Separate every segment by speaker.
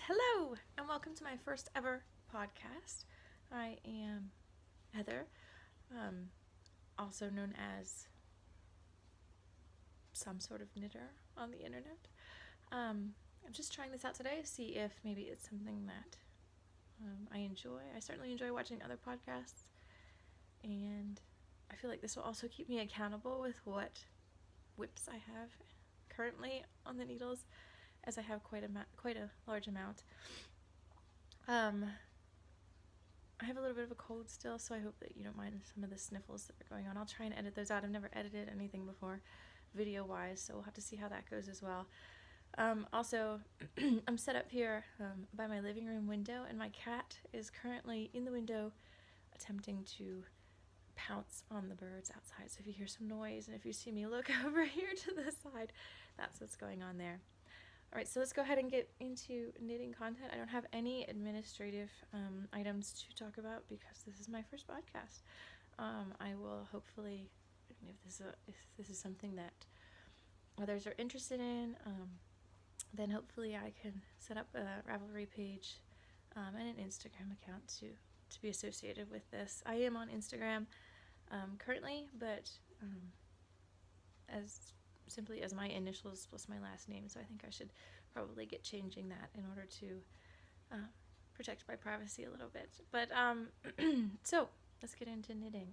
Speaker 1: Hello, and welcome to my first ever podcast. I am Heather, also known as some sort of knitter on the internet. I'm just trying this out today to see if maybe it's something that I enjoy. I certainly enjoy watching other podcasts, and I feel like this will also keep me accountable with what whips I have currently on the needles, as I have quite a large amount. I have a little bit of a cold still, so I hope that you don't mind some of the sniffles that are going on. I'll try and edit those out. I've never edited anything before, video-wise, so we'll have to see how that goes as well. Also, I'm set up here by my living room window, and my cat is currently in the window attempting to pounce on the birds outside. So if you hear some noise and if you see me look over here to the side, that's what's going on there. Alright, so let's go ahead and get into knitting content. I don't have any administrative items to talk about because this is my first podcast. I will hopefully, if this is something that others are interested in, then hopefully I can set up a Ravelry page and an Instagram account to be associated with this. I am on Instagram currently, but simply as my initials plus my last name, so I think I should probably get changing that in order to protect my privacy a little bit. But so let's get into knitting.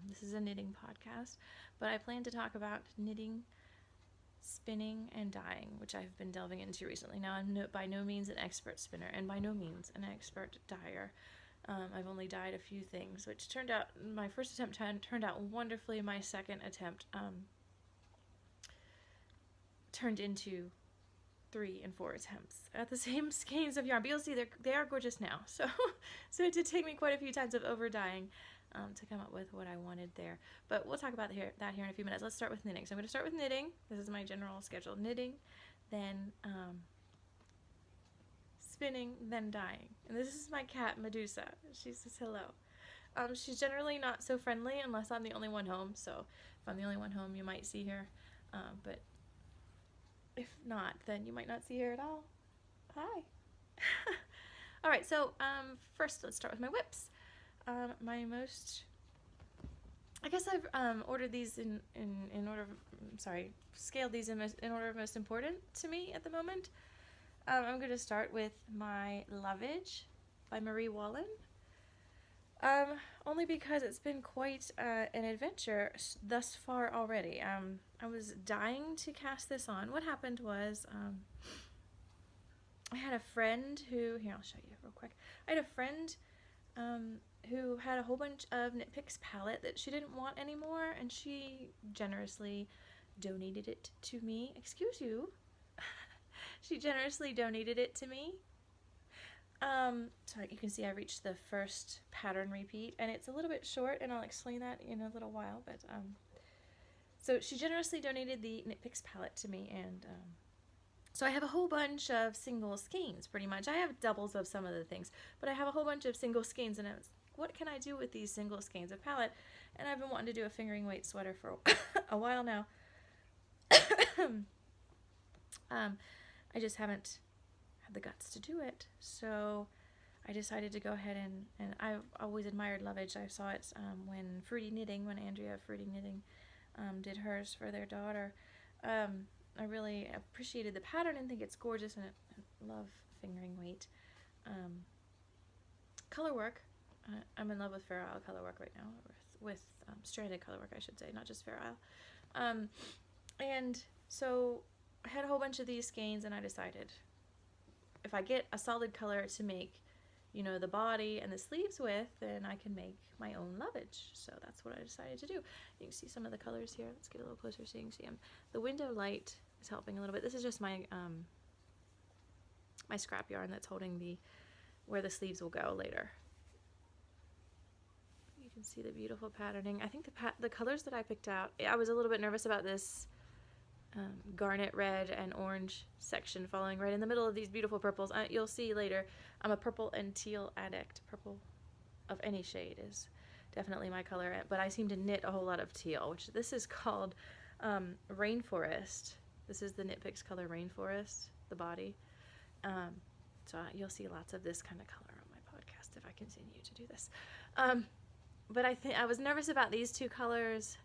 Speaker 1: This is a knitting podcast, but I plan to talk about knitting, spinning, and dyeing, which I've been delving into recently. Now, I'm by no means an expert spinner and by no means an expert dyer. I've only dyed a few things, which turned out, my first attempt turned out wonderfully. My second attempt turned into 3 and 4 attempts at the same skeins of yarn, but you'll see they are gorgeous now. So it did take me quite a few times of over dyeing to come up with what I wanted there. But we'll talk about that here in a few minutes. Let's start with knitting. So I'm going to start with knitting. This is my general schedule: knitting, then spinning, then dyeing. And this is my cat Medusa. She says hello. She's generally not so friendly unless I'm the only one home. So if I'm the only one home, you might see her, but if not, then you might not see her at all. Hi. All right, so first let's start with my whips. I guess I've ordered these in order of, scaled these in order of most important to me at the moment. I'm going to start with my Lovage by Marie Wallin. Only because it's been quite an adventure thus far already. I was dying to cast this on. What happened was, I had a friend who, here I'll show you real quick. I had a friend who had a whole bunch of Knit Picks palette that she didn't want anymore, and she generously donated it to me. Excuse you. She generously donated it to me. So you can see I reached the first pattern repeat, and it's a little bit short, and I'll explain that in a little while, but so she generously donated the Knit Picks palette to me, and so I have a whole bunch of single skeins, pretty much. I have doubles of some of the things, but I have a whole bunch of single skeins, and I was, what can I do with these single skeins of palette? And I've been wanting to do a fingering weight sweater for a while now. I just haven't had the guts to do it, so I decided to go ahead and I've always admired Lovage. I saw it when Andrea Fruity Knitting did hers for their daughter. I really appreciated the pattern and think it's gorgeous, and I love fingering weight. Color work, I'm in love with Fair Isle color work right now, with stranded color work, I should say, not just Fair Isle. And so I had a whole bunch of these skeins, and I decided if I get a solid color to make, the body and the sleeves with, then I can make my own Lovage. So that's what I decided to do. You can see some of the colors here. Let's get a little closer so you can see them. The window light is helping a little bit. This is just my my scrap yarn that's holding where the sleeves will go later. You can see the beautiful patterning. I think the colors that I picked out, I was a little bit nervous about this garnet red and orange section falling right in the middle of these beautiful purples. You'll see later, I'm a purple and teal addict. Purple of any shade is definitely my color, but I seem to knit a whole lot of teal, which this is called Rainforest. This is the Knit Picks color Rainforest, the body. So you'll see lots of this kind of color on my podcast if I continue to do this. But I think I was nervous about these two colors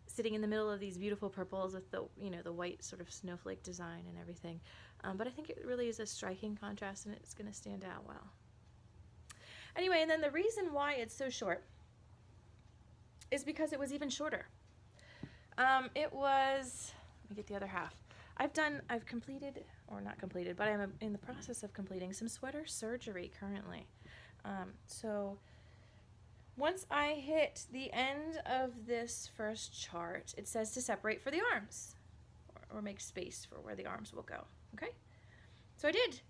Speaker 1: sitting in the middle of these beautiful purples with the, the white sort of snowflake design and everything. But I think it really is a striking contrast, and it's going to stand out well. Anyway, and then the reason why it's so short is because it was even shorter. It was, let me get the other half. I've completed, or not completed, but I'm in the process of completing some sweater surgery currently. So once I hit the end of this first chart, it says to separate for the arms, or make space for where the arms will go, okay? So I did,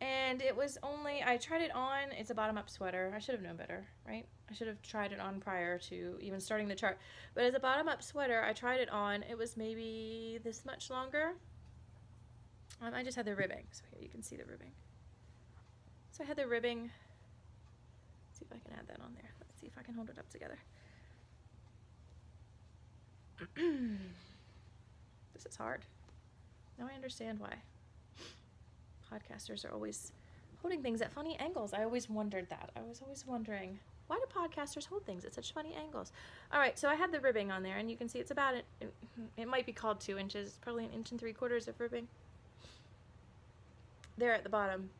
Speaker 1: and it was only, I tried it on, it's a bottom-up sweater. I should have known better, right? I should have tried it on prior to even starting the chart. But as a bottom-up sweater, I tried it on, it was maybe this much longer. I just had the ribbing, so here you can see the ribbing. So I had the ribbing. Let's see if I can add that on there. Let's see if I can hold it up together. This is hard. Now I understand why podcasters are always holding things at funny angles. I always wondered that. I was always wondering, why do podcasters hold things at such funny angles? All right, so I had the ribbing on there, and you can see it's about, it might be called 2 inches. It's probably 1 3/4 inches of ribbing there at the bottom,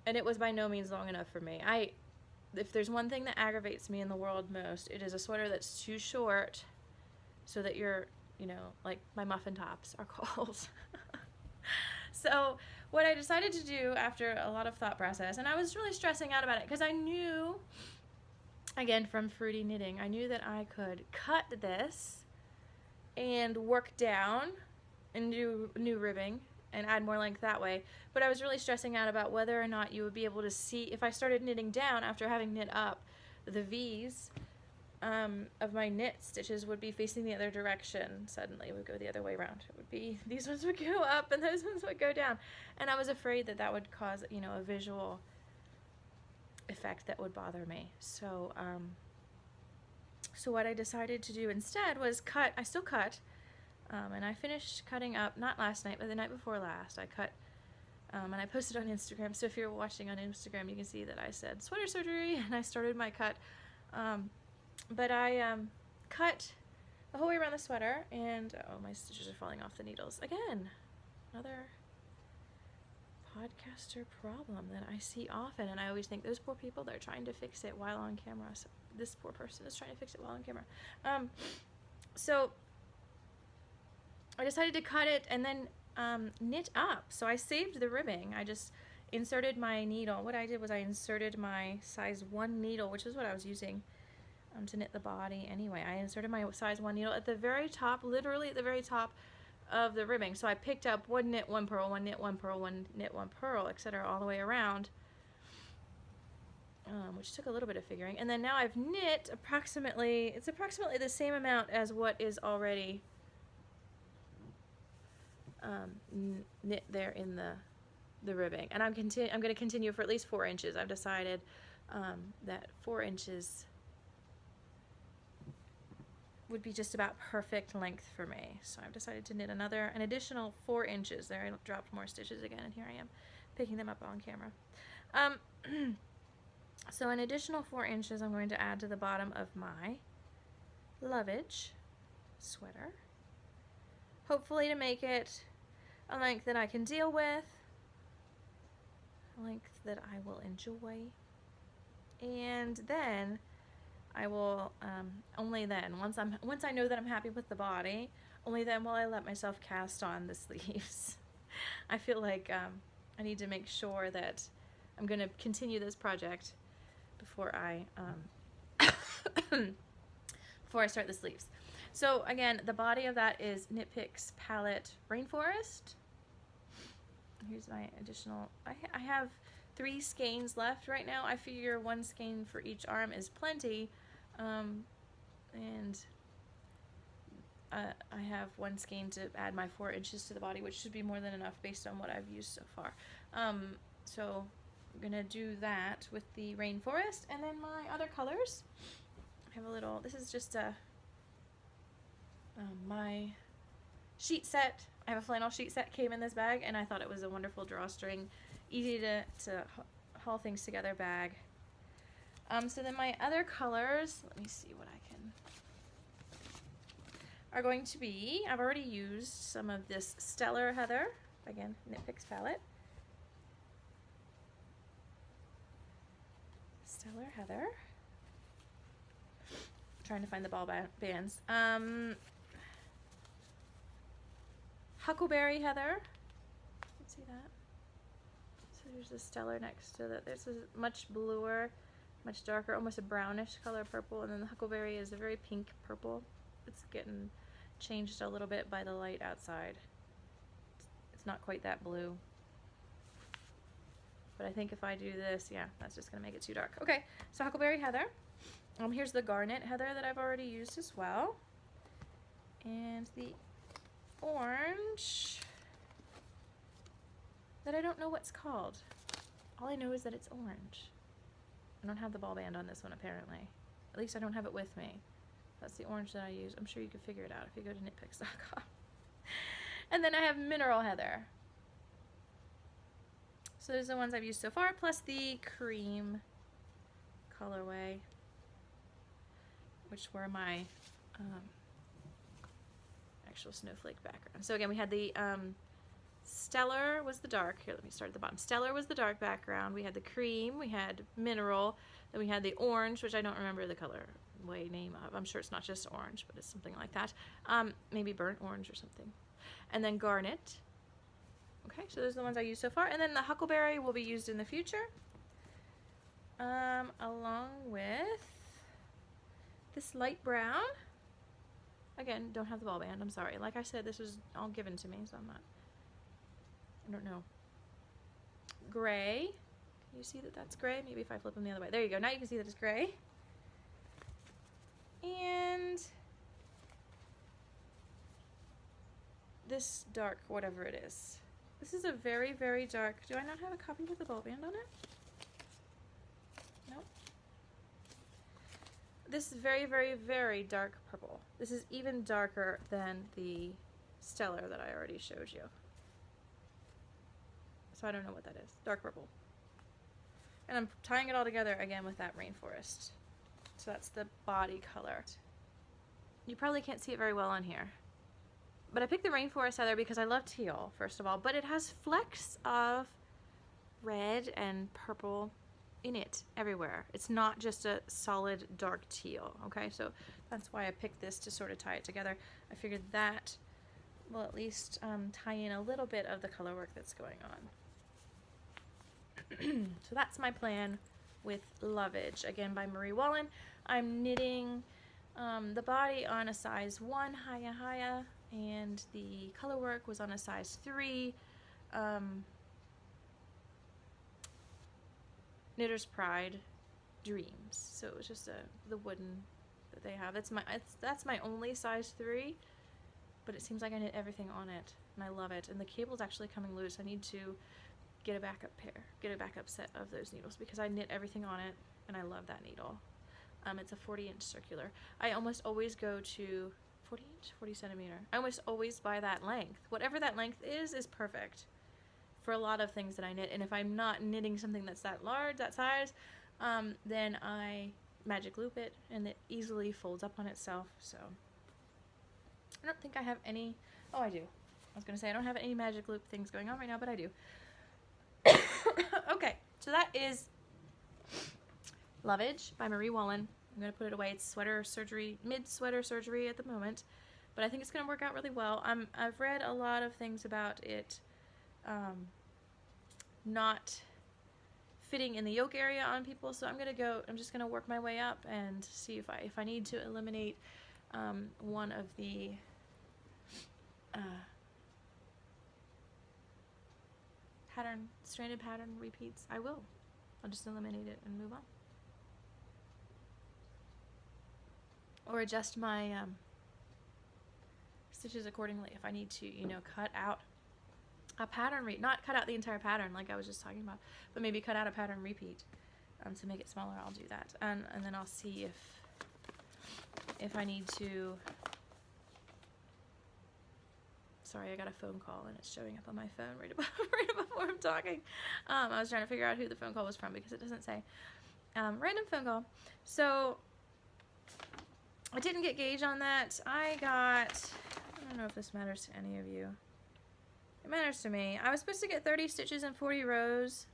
Speaker 1: and it was by no means long enough for me. If there's one thing that aggravates me in the world most, it is a sweater that's too short so that you're, like my muffin tops are called. So what I decided to do after a lot of thought process, and I was really stressing out about it because I knew, again from Fruity Knitting, I knew that I could cut this and work down and do new ribbing and add more length that way, but I was really stressing out about whether or not you would be able to see, if I started knitting down after having knit up, the V's of my knit stitches would be facing the other direction. Suddenly it would go the other way around. It would be, these ones would go up and those ones would go down, and I was afraid that that would cause, a visual effect that would bother me. So so what I decided to do instead was cut. I still cut, and I finished cutting up, not last night, but the night before last. I cut, and I posted on Instagram, so if you're watching on Instagram, you can see that I said sweater surgery, and I started my cut. But I cut the whole way around the sweater, and oh, my stitches are falling off the needles. Again, another podcaster problem that I see often, and I always think those poor people, they're trying to fix it while on camera. So this poor person is trying to fix it while on camera. So I decided to cut it and then knit up. So I saved the ribbing. I just inserted my needle. What I did was I inserted my size 1 needle, which is what I was using to knit the body anyway. I inserted my size 1 needle at the very top, literally at the very top of the ribbing. So I picked up 1 knit, 1 purl, 1 knit, 1 purl, 1 knit, 1 purl, etc., all the way around, which took a little bit of figuring. And then now I've knit approximately, it's approximately the same amount as what is already knit there in the ribbing. And I'm going to continue for at least 4 inches. I've decided that 4 inches would be just about perfect length for me. So I've decided to knit an additional 4 inches. There, I dropped more stitches again, and here I am picking them up on camera. So an additional 4 inches I'm going to add to the bottom of my lovage sweater, hopefully to make it a length that I can deal with, a length that I will enjoy, and then I will, only then, once I know that I'm happy with the body, only then will I let myself cast on the sleeves. I feel like I need to make sure that I'm going to continue this project before I start the sleeves. So again, the body of that is Knit Picks Palette Rainforest. Here's my additional, I have 3 skeins left right now. I figure 1 skein for each arm is plenty. And I have 1 skein to add my 4 inches to the body, which should be more than enough based on what I've used so far. So I'm gonna do that with the Rainforest, and then my other colors. I have a little, this is just my sheet set I have a flannel sheet set came in this bag, and I thought it was a wonderful drawstring, easy to haul things together bag. So then my other colors, let me see what I can, are going to be, I've already used some of this Stellar Heather, again, Knit Picks palette. Stellar Heather. Trying to find the ball bands. Huckleberry Heather. You can see that. So there's the Stellar next to that. This is much bluer, much darker, almost a brownish color purple, and then the Huckleberry is a very pink purple. It's getting changed a little bit by the light outside. It's not quite that blue. But I think if I do this, yeah, that's just going to make it too dark. Okay, so Huckleberry Heather. Here's the Garnet Heather that I've already used as well. And the orange that I don't know what's called. All I know is that it's orange. I don't have the ball band on this one, apparently. At least I don't have it with me. That's the orange that I use. I'm sure you could figure it out if you go to knitpicks.com. And then I have Mineral Heather. So those are the ones I've used so far, plus the cream colorway, which were my actual snowflake background. So again, we had the Stellar was the dark. Here, let me start at the bottom. Stellar was the dark background. We had the cream, we had Mineral, then we had the orange, which I don't remember the colorway name of. I'm sure it's not just orange, but it's something like that. Maybe burnt orange or something. And then Garnet. Okay, so those are the ones I used so far. And then the Huckleberry will be used in the future. Along with this light brown. Again, don't have the ball band, I'm sorry. Like I said, this was all given to me, so I don't know. Gray. Can you see that that's gray? Maybe if I flip them the other way. There you go. Now you can see that it's gray. And this dark, whatever it is. This is a very, very dark. Do I not have a copy with the ball band on it? Nope. This is very, very, very dark purple. This is even darker than the Stellar that I already showed you. So I don't know what that is. Dark purple. And I'm tying it all together again with that Rainforest. So that's the body color. You probably can't see it very well on here. But I picked the Rainforest Heather because I love teal, first of all. But it has flecks of red and purple in it everywhere. It's not just a solid dark teal, okay? So that's why I picked this to sort of tie it together. I figured that will at least tie in a little bit of the color work that's going on. So that's my plan with Lovage, again by Marie Wallin. I'm knitting the body on a size 1 Haya, and the color work was on a size 3 Knitter's Pride Dreams. So it was just the wooden that they have. That's my only size 3, but it seems like I knit everything on it, and I love it. And the cable's actually coming loose. I need to get a backup set of those needles because I knit everything on it, and I love that needle. It's a 40-inch circular. I almost always go to 40 centimeter. I almost always buy that length. Whatever that length is perfect for a lot of things that I knit. And if I'm not knitting something that's that large, that size, then I magic loop it, and it easily folds up on itself. So I don't think I have any. Oh, I do. I was gonna say I don't have any magic loop things going on right now, but I do. Okay, so that is Lovage by Marie Wallin. I'm going to put it away. It's sweater surgery, mid-sweater surgery at the moment, but I think it's going to work out really well. I've read a lot of things about it not fitting in the yoke area on people, so I'm just going to work my way up and see if I need to eliminate one of the stranded pattern repeats. I will. I'll just eliminate it and move on. Or adjust my stitches accordingly if I need to, cut out a pattern not cut out the entire pattern like I was just talking about, but maybe cut out a pattern repeat to make it smaller. I'll do that, and then I'll see if I need to Sorry, I got a phone call and it's showing up on my phone right before I'm talking. I was trying to figure out who the phone call was from because it doesn't say. Random phone call. So I didn't get gauge on that. I don't know if this matters to any of you. It matters to me. I was supposed to get 30 stitches and 40 rows.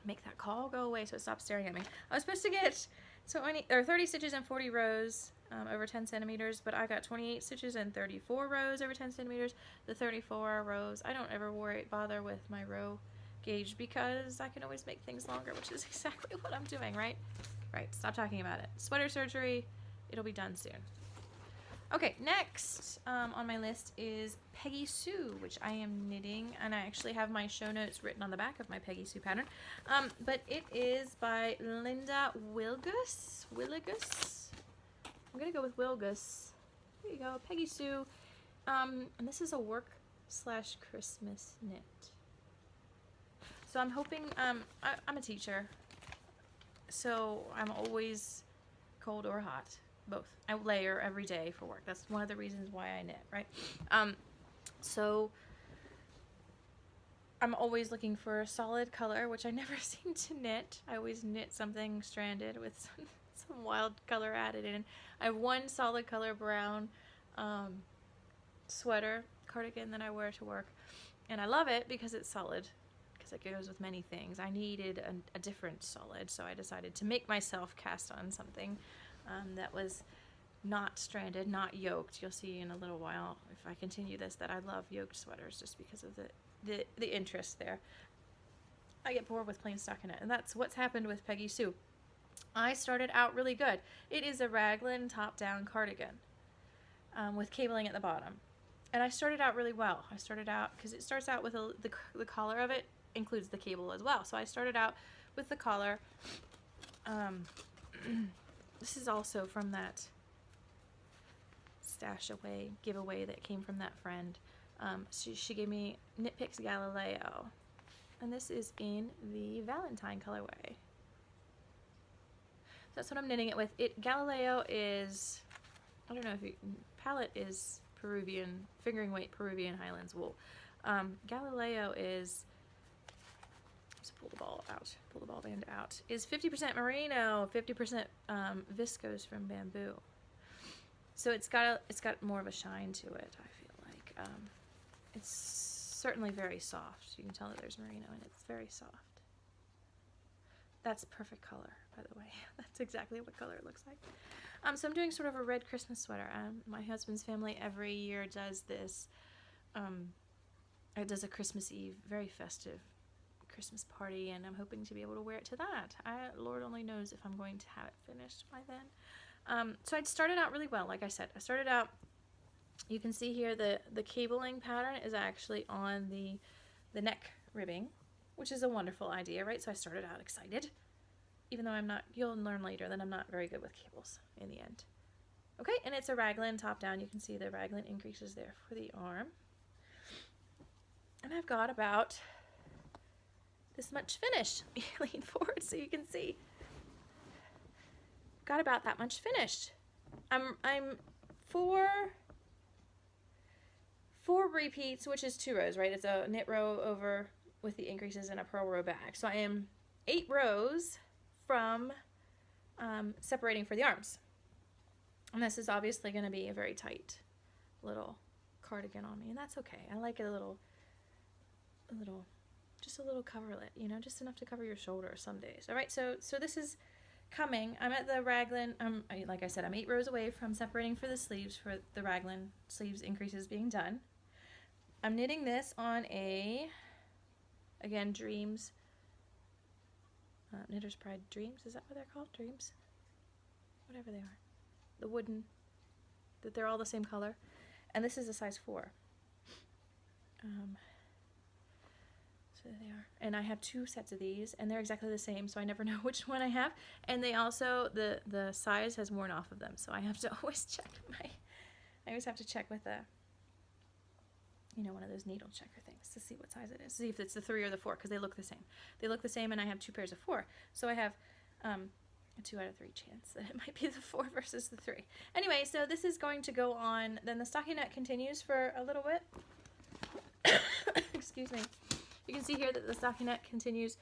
Speaker 1: Make that call go away so it stops staring at me. I was supposed to get 30 stitches and 40 rows over 10 centimeters, but I got 28 stitches and 34 rows over 10 centimeters. The 34 rows, I don't ever bother with my row gauge because I can always make things longer, which is exactly what I'm doing, right? Right, stop talking about it. Sweater surgery, it'll be done soon. Okay, next on my list is Peggy Sue, which I am knitting, and I actually have my show notes written on the back of my Peggy Sue pattern. But it is by Linda Wilgus. I'm gonna go with Wilgus. There you go, Peggy Sue. And this is a work/Christmas knit. So I'm hoping, I'm a teacher, so I'm always cold or hot. Both. I layer every day for work. That's one of the reasons why I knit, right? So I'm always looking for a solid color, which I never seem to knit. I always knit something stranded with some wild color added in. I have one solid color brown sweater cardigan that I wear to work, and I love it because it's solid, because it goes with many things. I needed a different solid, so I decided to make myself cast on something that was not stranded, not yoked. You'll see in a little while, if I continue this, that I love yoked sweaters just because of the interest there. I get bored with plain stockinette, and that's what's happened with Peggy Sue. I started out really good. It is a raglan top-down cardigan with cabling at the bottom. And I started out really well. I started out, because it starts out with the collar of it includes the cable as well. So I started out with the collar. This is also from that stash away giveaway that came from that friend. She gave me Knit Picks Galileo, and this is in the Valentine colorway. So that's what I'm knitting it with. Galileo is, I don't know if palette is Peruvian, fingering weight Peruvian Highlands wool. Galileo is, let's pull the ball band out, is 50% merino, 50% viscose from bamboo. So it's got more of a shine to it, I feel like. It's certainly very soft. You can tell that there's merino and it's very soft. That's perfect color, by the way. That's exactly what color it looks like. So I'm doing sort of a red Christmas sweater. My husband's family every year does this. It does a Christmas Eve, very festive Christmas party, and I'm hoping to be able to wear it to that. Lord only knows if I'm going to have it finished by then. So I'd started out really well, like I said. I started out, you can see here the cabling pattern is actually on the neck ribbing, which is a wonderful idea, right? So I started out excited, even though I'm not, you'll learn later that I'm not very good with cables in the end. Okay, and it's a raglan top down. You can see the raglan increases there for the arm. And I've got about this much finished. Lean forward so you can see. Got about that much finished. I'm four repeats, which is 2 rows, right? It's a knit row over with the increases in a purl row back. So I am 8 rows from separating for the arms. And this is obviously going to be a very tight little cardigan on me, and that's okay. I like it just a little coverlet, you know, just enough to cover your shoulder some days. All right, so this is coming. I'm at the raglan. Like I said, I'm 8 rows away from separating for the sleeves, for the raglan sleeves increases being done. I'm knitting this on again, Dreams, Knitter's Pride Dreams, is that what they're called? Dreams? Whatever they are. The wooden, that they're all the same color. And this is a size 4. So there they are. And I have 2 sets of these, and they're exactly the same, so I never know which one I have. And they also, the size has worn off of them, so I have to always check I always have to check with one of those needle checker things to see what size it is, see if it's the 3 or the 4, because they look the same. They look the same, and I have 2 pairs of 4. So I have a 2 out of 3 chance that it might be the 4 versus the 3. Anyway, so this is going to go on, then the stockinette continues for a little bit. Excuse me. You can see here that the stockinette continues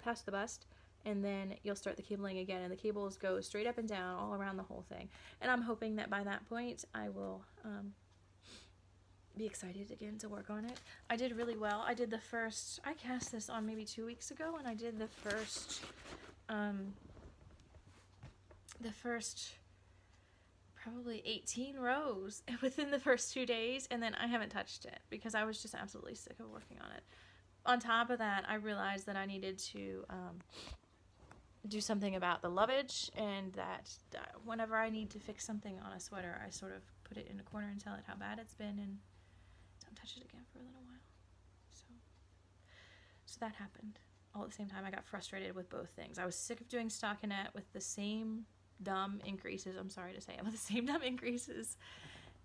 Speaker 1: past the bust, and then you'll start the cabling again, and the cables go straight up and down all around the whole thing. And I'm hoping that by that point I will be excited again to work on it. I did really well. I did the first, I cast this on maybe 2 weeks ago, and I did the first probably 18 rows within the first 2 days, and then I haven't touched it because I was just absolutely sick of working on it. On top of that, I realized that I needed to do something about the lovage, and that whenever I need to fix something on a sweater, I sort of put it in a corner and tell it how bad it's been and don't touch it again for a little while. So that happened. All at the same time, I got frustrated with both things. I was sick of doing stockinette with the same dumb increases, I'm sorry to say it, with the same dumb increases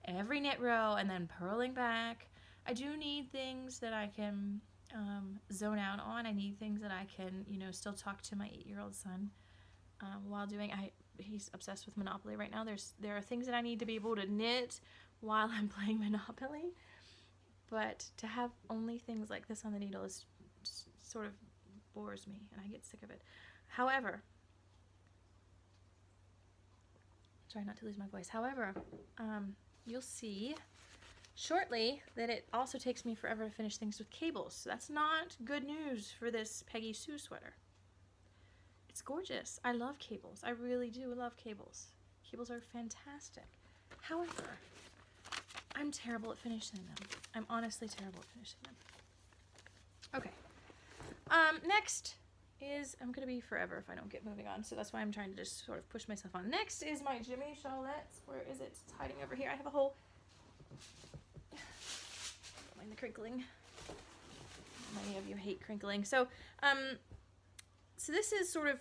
Speaker 1: every knit row and then purling back. I do need things that I can zone out on. I need things that I can, you know, still talk to my 8-year-old son while doing. He's obsessed with Monopoly right now. There are things that I need to be able to knit while I'm playing Monopoly, but to have only things like this on the needle is sort of bores me, and I get sick of it. However, try not to lose my voice. However, you'll see shortly that it also takes me forever to finish things with cables. So that's not good news for this Peggy Sue sweater. It's gorgeous. I love cables. I really do love cables. Cables are fantastic. However, I'm terrible at finishing them. I'm honestly terrible at finishing them. Okay. Next is, I'm going to be forever if I don't get moving on, so that's why I'm trying to just sort of push myself on. Next is my Jimmy Shawlettes. Where is it? It's hiding over here. I have a whole, don't mind the crinkling. Many of you hate crinkling. So this is sort of,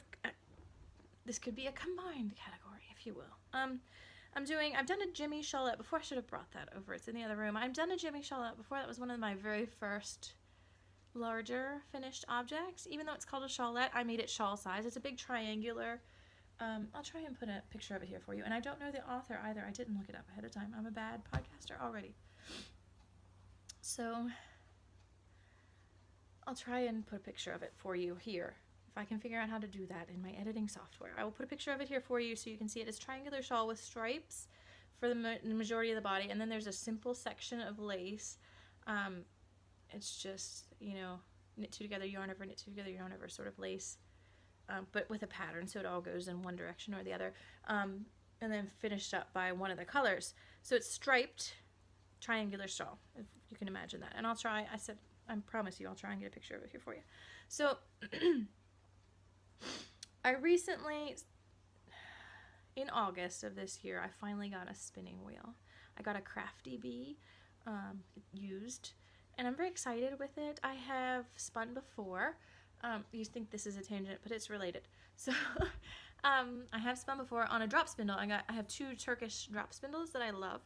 Speaker 1: this could be a combined category, if you will. I've done a Jimmy Shawlette before. I should have brought that over. It's in the other room. I've done a Jimmy Shawlette before. That was one of my very first larger finished objects. Even though it's called a shawlette, I made it shawl size. It's a big triangular. I'll try and put a picture of it here for you. And I don't know the author either. I didn't look it up ahead of time. I'm a bad podcaster already. So I'll try and put a picture of it for you here. If I can figure out how to do that in my editing software, I will put a picture of it here for you so you can see it. It's triangular shawl with stripes for the majority of the body, and then there's a simple section of lace. It's just, you know, knit two together, yarn over, knit two together, yarn over sort of lace, but with a pattern, so it all goes in one direction or the other, and then finished up by one of the colors. So it's striped triangular shawl, if you can imagine that. And I'll try, I promise you, I'll try and get a picture of it here for you. So I recently, in August of this year, I finally got a spinning wheel. I got a Crafty Bee used, and I'm very excited with it. I have spun before. You think this is a tangent, but it's related. So I have spun before on a drop spindle. I have 2 Turkish drop spindles that I love,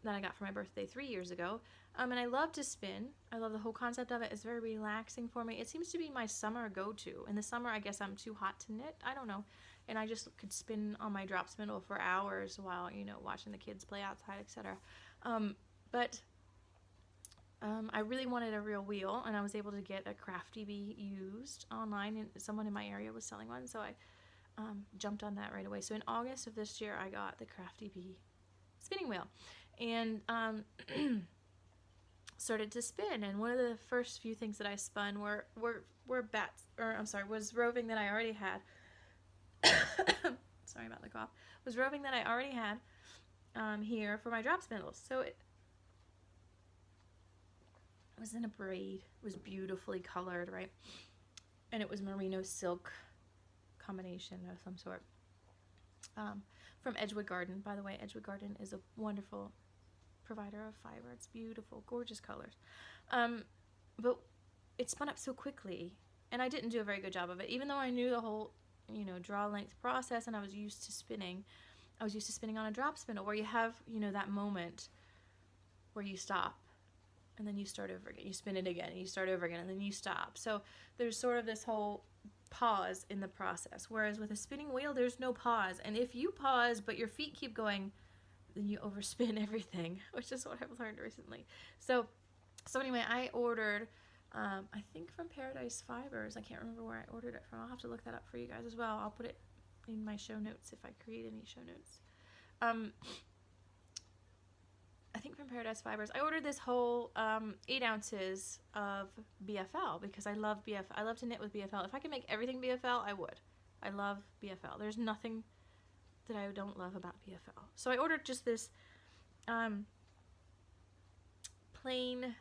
Speaker 1: that I got for my birthday 3 years ago. And I love to spin. I love the whole concept of it. It's very relaxing for me. It seems to be my summer go-to. In the summer, I guess I'm too hot to knit. I don't know. And I just could spin on my drop spindle for hours while, you know, watching the kids play outside, etc. I really wanted a real wheel, and I was able to get a Crafty Bee used online, and someone in my area was selling one, so I jumped on that right away. So in August of this year, I got the Crafty Bee spinning wheel, and started to spin. And one of the first few things that I spun were was roving that I already had. Sorry about the cough. Was roving that I already had here for my drop spindles. So it was in a braid. It was beautifully colored, right? And it was merino silk combination of some sort. From Edgewood Garden. By the way, Edgewood Garden is a wonderful provider of fiber. It's beautiful, gorgeous colors. But it spun up so quickly, and I didn't do a very good job of it. Even though I knew the whole, you know, draw length process, and I was used to spinning on a drop spindle where you have, you know, that moment where you stop and then you start over again. You spin it again and you start over again and then you stop. So there's sort of this whole pause in the process. Whereas with a spinning wheel, there's no pause. And if you pause, but your feet keep going, then you overspin everything, which is what I've learned recently. So anyway, I ordered, I think from Paradise Fibers. I can't remember where I ordered it from. I'll have to look that up for you guys as well. I'll put it in my show notes if I create any show notes. I think from Paradise Fibers. I ordered this whole 8 ounces of BFL because I love BFL. I love to knit with BFL. If I could make everything BFL, I would. I love BFL. There's nothing that I don't love about BFL. So I ordered just this plain,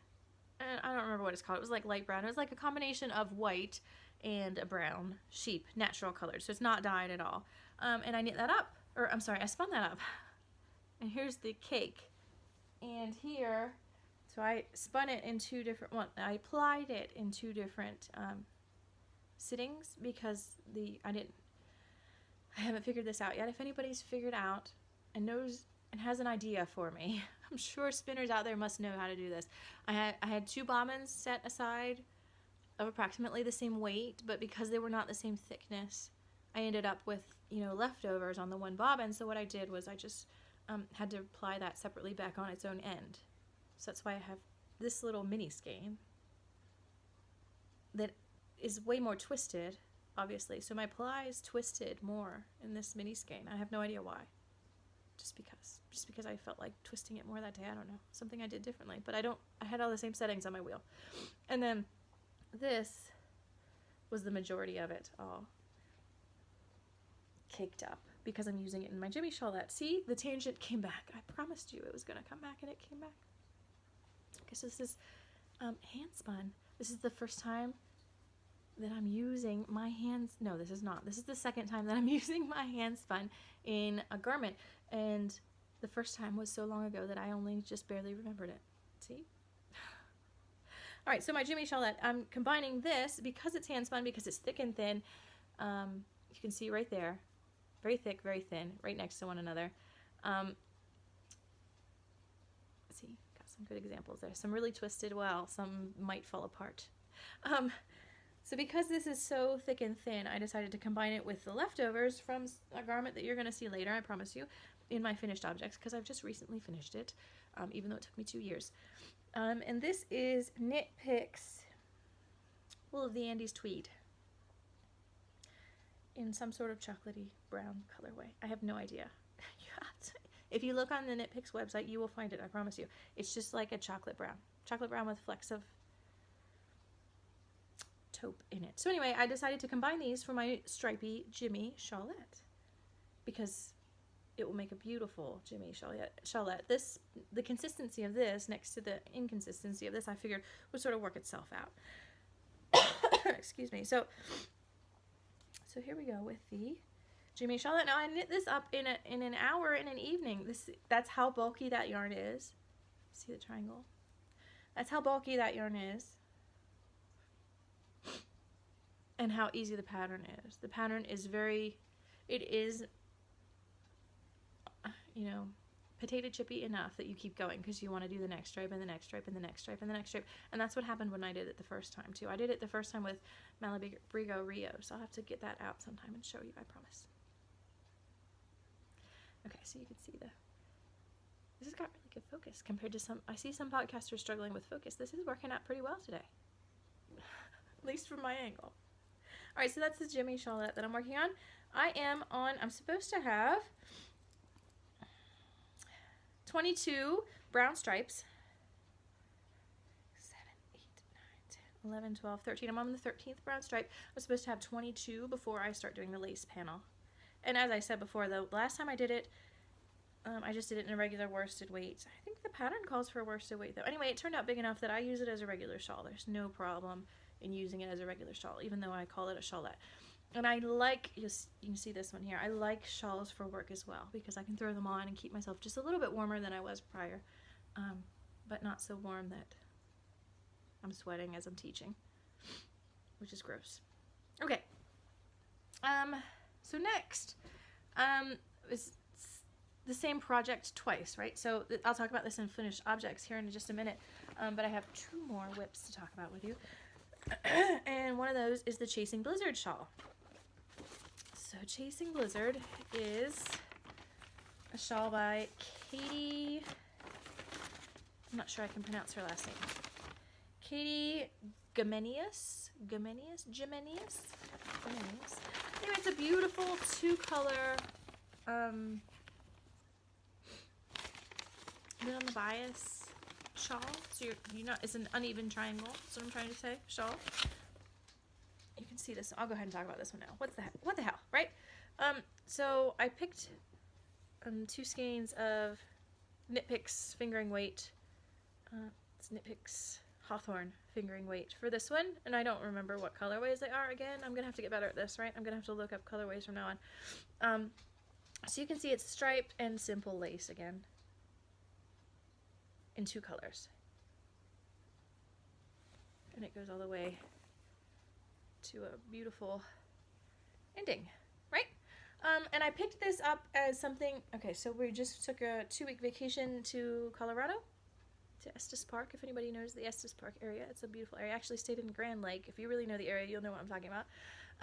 Speaker 1: I don't remember what it's called. It was like light brown. It was like a combination of white and a brown sheep, natural colored. So it's not dyed at all. And I knit that up, or I'm sorry, I spun that up. And here's the cake. And here, so I spun it in two different, I applied it in two different sittings because I haven't figured this out yet. If anybody's figured out and knows and has an idea for me, I'm sure spinners out there must know how to do this. I had 2 bobbins set aside of approximately the same weight, but because they were not the same thickness, I ended up with, leftovers on the one bobbin. So what I did was I just had to apply that separately back on its own end. So that's why I have this little mini skein that is way more twisted, obviously. So my ply is twisted more in this mini skein. I have no idea why. Just because I felt like twisting it more that day. I don't know. Something I did differently. But I had all the same settings on my wheel. And then this was the majority of it all caked up because I'm using it in my Jimmy Shawlette. See, the tangent came back. I promised you it was going to come back, and it came back. Okay, so this is hand spun. This is the first time that I'm using my hands. No, this is not. This is the second time that I'm using my hand spun in a garment. And the first time was so long ago that I only just barely remembered it. See? All right, so my Jimmy Shawlette, I'm combining this because it's hand spun, because it's thick and thin. You can see right there. Very thick, very thin, right next to one another. Let's see, got some good examples there. Some really twisted well, some might fall apart. So because this is so thick and thin, I decided to combine it with the leftovers from a garment that you're going to see later, I promise you, in my finished objects, because I've just recently finished it, even though it took me 2 years. And this is Knit Picks Wool of the Andes Tweed in some sort of chocolatey brown colorway. I have no idea. If you look on the Knit Picks website, you will find it, I promise you. It's just like a chocolate brown with flecks of taupe in it. So anyway, I decided to combine these for my stripy Jimmy Shawlette because it will make a beautiful Jimmy Shawlette. The consistency of this next to the inconsistency of this, I figured would sort of work itself out. Excuse me. So here we go with the Jimmy Shawlette. Now I knit this up in an hour in an evening. That's how bulky that yarn is. See the triangle? That's how bulky that yarn is. And how easy the pattern is. The pattern is potato chippy enough that you keep going because you want to do the next stripe and the next stripe and the next stripe and the next stripe. And that's what happened when I did it the first time too. I did it the first time with Malabrigo Rio, so I'll have to get that out sometime and show you, I promise. Okay, so you can see this has got really good focus compared to I see some podcasters struggling with focus. This is working out pretty well today. At least from my angle. All right, so that's the Jimmy Shawlette that I'm working on. I'm supposed to have 22 brown stripes. 7, 8, 9, 10, 11, 12, 13. I'm on the 13th brown stripe. I'm supposed to have 22 before I start doing the lace panel. And as I said before, the last time I did it, I just did it in a regular worsted weight. I think the pattern calls for a worsted weight though. Anyway, it turned out big enough that I use it as a regular shawl. There's no problem in using it as a regular shawl, even though I call it a shawlette. And I like, you can see this one here, I like shawls for work as well because I can throw them on and keep myself just a little bit warmer than I was prior, but not so warm that I'm sweating as I'm teaching, which is gross. Okay, so next is the same project twice, right? So I'll talk about this in finished objects here in just a minute, but I have 2 more whips to talk about with you. And one of of those is the Chasing Blizzard shawl. So Chasing Blizzard is a shawl by Katie, I'm not sure I can pronounce her last name. Katie Gemenius. Anyway, it's a beautiful 2-color, on the bias shawl. So you're not, it's an uneven triangle. That's what I'm trying to say. Shawl. You can see this. I'll go ahead and talk about this one now. What the hell, right? So I picked 2 skeins of Knit Picks fingering weight. It's Knit Picks Hawthorne fingering weight for this one, and I don't remember what colorways they are. Again, I'm gonna have to get better at this, right? I'm gonna have to look up colorways from now on. So you can see it's striped and simple lace again in 2 colors, and it goes all the way to a beautiful ending, right? And I picked this up as something. Okay, so we just took a 2-week vacation to Colorado, to Estes Park. If anybody knows the Estes Park area, it's a beautiful area. I actually stayed in Grand Lake. If you really know the area, you'll know what I'm talking about.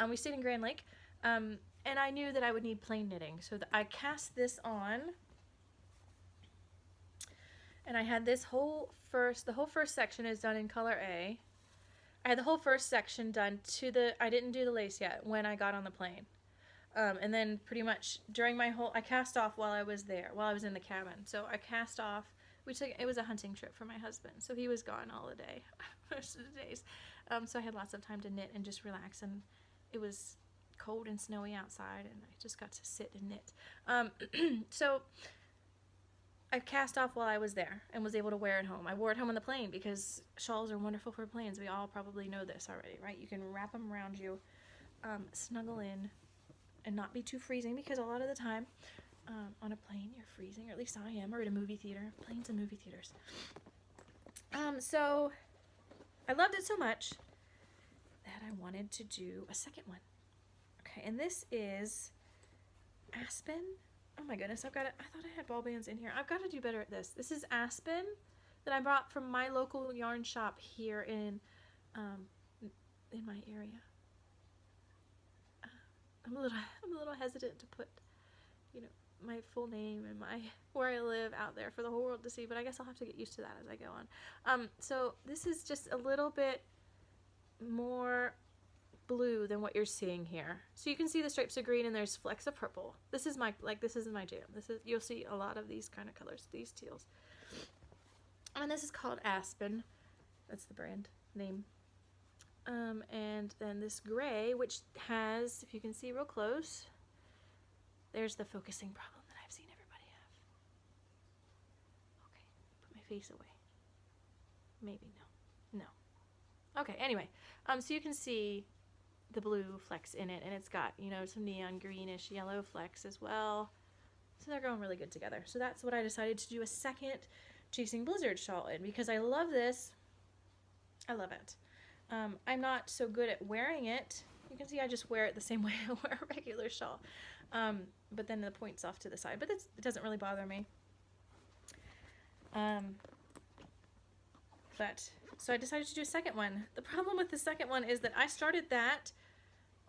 Speaker 1: We stayed in Grand Lake, and I knew that I would need plain knitting, so I cast this on, and I had this the whole first section is done in color A. I had the whole first section done I didn't do the lace yet when I got on the plane. And then pretty much during I cast off while I was there, while I was in the cabin. So I cast off. It was a hunting trip for my husband, so he was gone all the day, most of the days. So I had lots of time to knit and just relax, and it was cold and snowy outside, and I just got to sit and knit. So I cast off while I was there and was able to wear it home. I wore it home on the plane because shawls are wonderful for planes. We all probably know this already, right? You can wrap them around you, snuggle in, and not be too freezing, because a lot of the time on a plane you're freezing, or at least I am, or at a movie theater. Planes and movie theaters. So I loved it so much that I wanted to do a second one. Okay, and this is Aspen. Oh my goodness, I thought I had ball bands in here. I've got to do better at this. This is Aspen that I bought from my local yarn shop here in my area. I'm a little hesitant to put, my full name and where I live out there for the whole world to see, but I guess I'll have to get used to that as I go on. So this is just a little bit more blue than what you're seeing here. So you can see the stripes of green and there's flecks of purple. This is my jam. You'll see a lot of these kind of colors, these teals. And this is called Aspen. That's the brand name. And then this gray, which has, if you can see real close, there's the focusing problem that I've seen everybody have. Okay, put my face away. Maybe no. Okay, anyway, so you can see the blue flecks in it, and it's got, some neon greenish yellow flecks as well. So they're going really good together. So that's what I decided to do a second Chasing Blizzard shawl in, because I love this. I love it. I'm not so good at wearing it. You can see I just wear it the same way I wear a regular shawl. But then the point's off to the side. But it doesn't really bother me. So I decided to do a second one. The problem with the second one is that I started that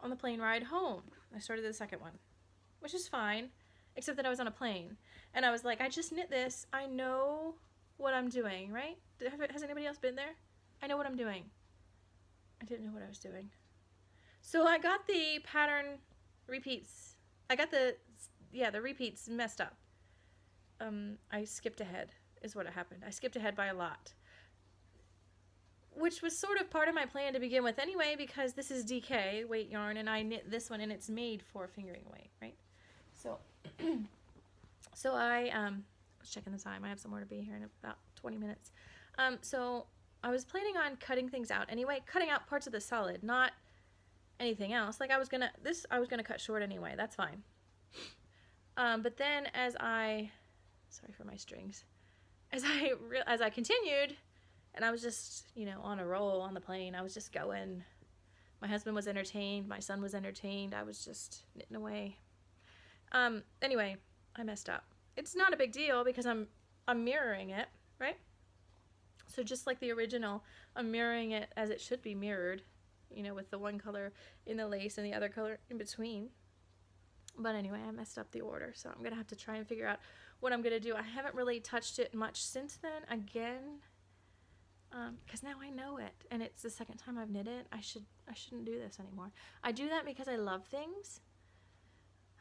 Speaker 1: on the plane ride home. I started the second one, which is fine, except that I was on a plane. And I was like, I just knit this. I know what I'm doing, right? Has anybody else been there? I know what I'm doing. I didn't know what I was doing. So I got the pattern repeats. I got the repeats messed up. I skipped ahead is what happened. I skipped ahead by a lot, which was sort of part of my plan to begin with anyway, because this is DK weight yarn and I knit this one and it's made for fingering weight, right? So I was checking the time. I have somewhere to be here in about 20 minutes. So I was planning on cutting things out anyway, cutting out parts of the solid, not anything else. Like I was gonna cut short anyway. That's fine. But then sorry for my strings, as I continued, and I was just on a roll on the plane. I was just going. My husband was entertained. My son was entertained. I was just knitting away. Anyway, I messed up. It's not a big deal because I'm mirroring it, right? So just like the original, I'm mirroring it as it should be mirrored, you know, with the one color in the lace and the other color in between. But anyway, I messed up the order, so I'm going to have to try and figure out what I'm going to do. I haven't really touched it much since then, again, because now I know it, and it's the second time I've knit it. I shouldn't do this anymore. I do that because I love things.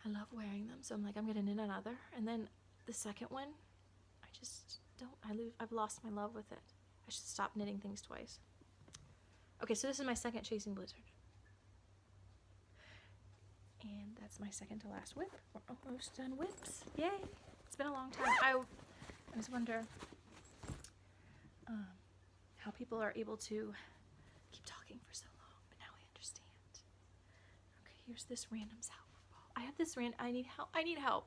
Speaker 1: I love wearing them, so I'm like, I'm going to knit another, and then the second one, I just don't, I've lost my love with it. I should stop knitting things twice. Okay, so this is my second Chasing Blizzard. And that's my second to last whip. We're almost done whips. Yay! It's been a long time. I always wonder how people are able to keep talking for so long, but now I understand. Okay, here's this random Zauber ball. I have this I need help.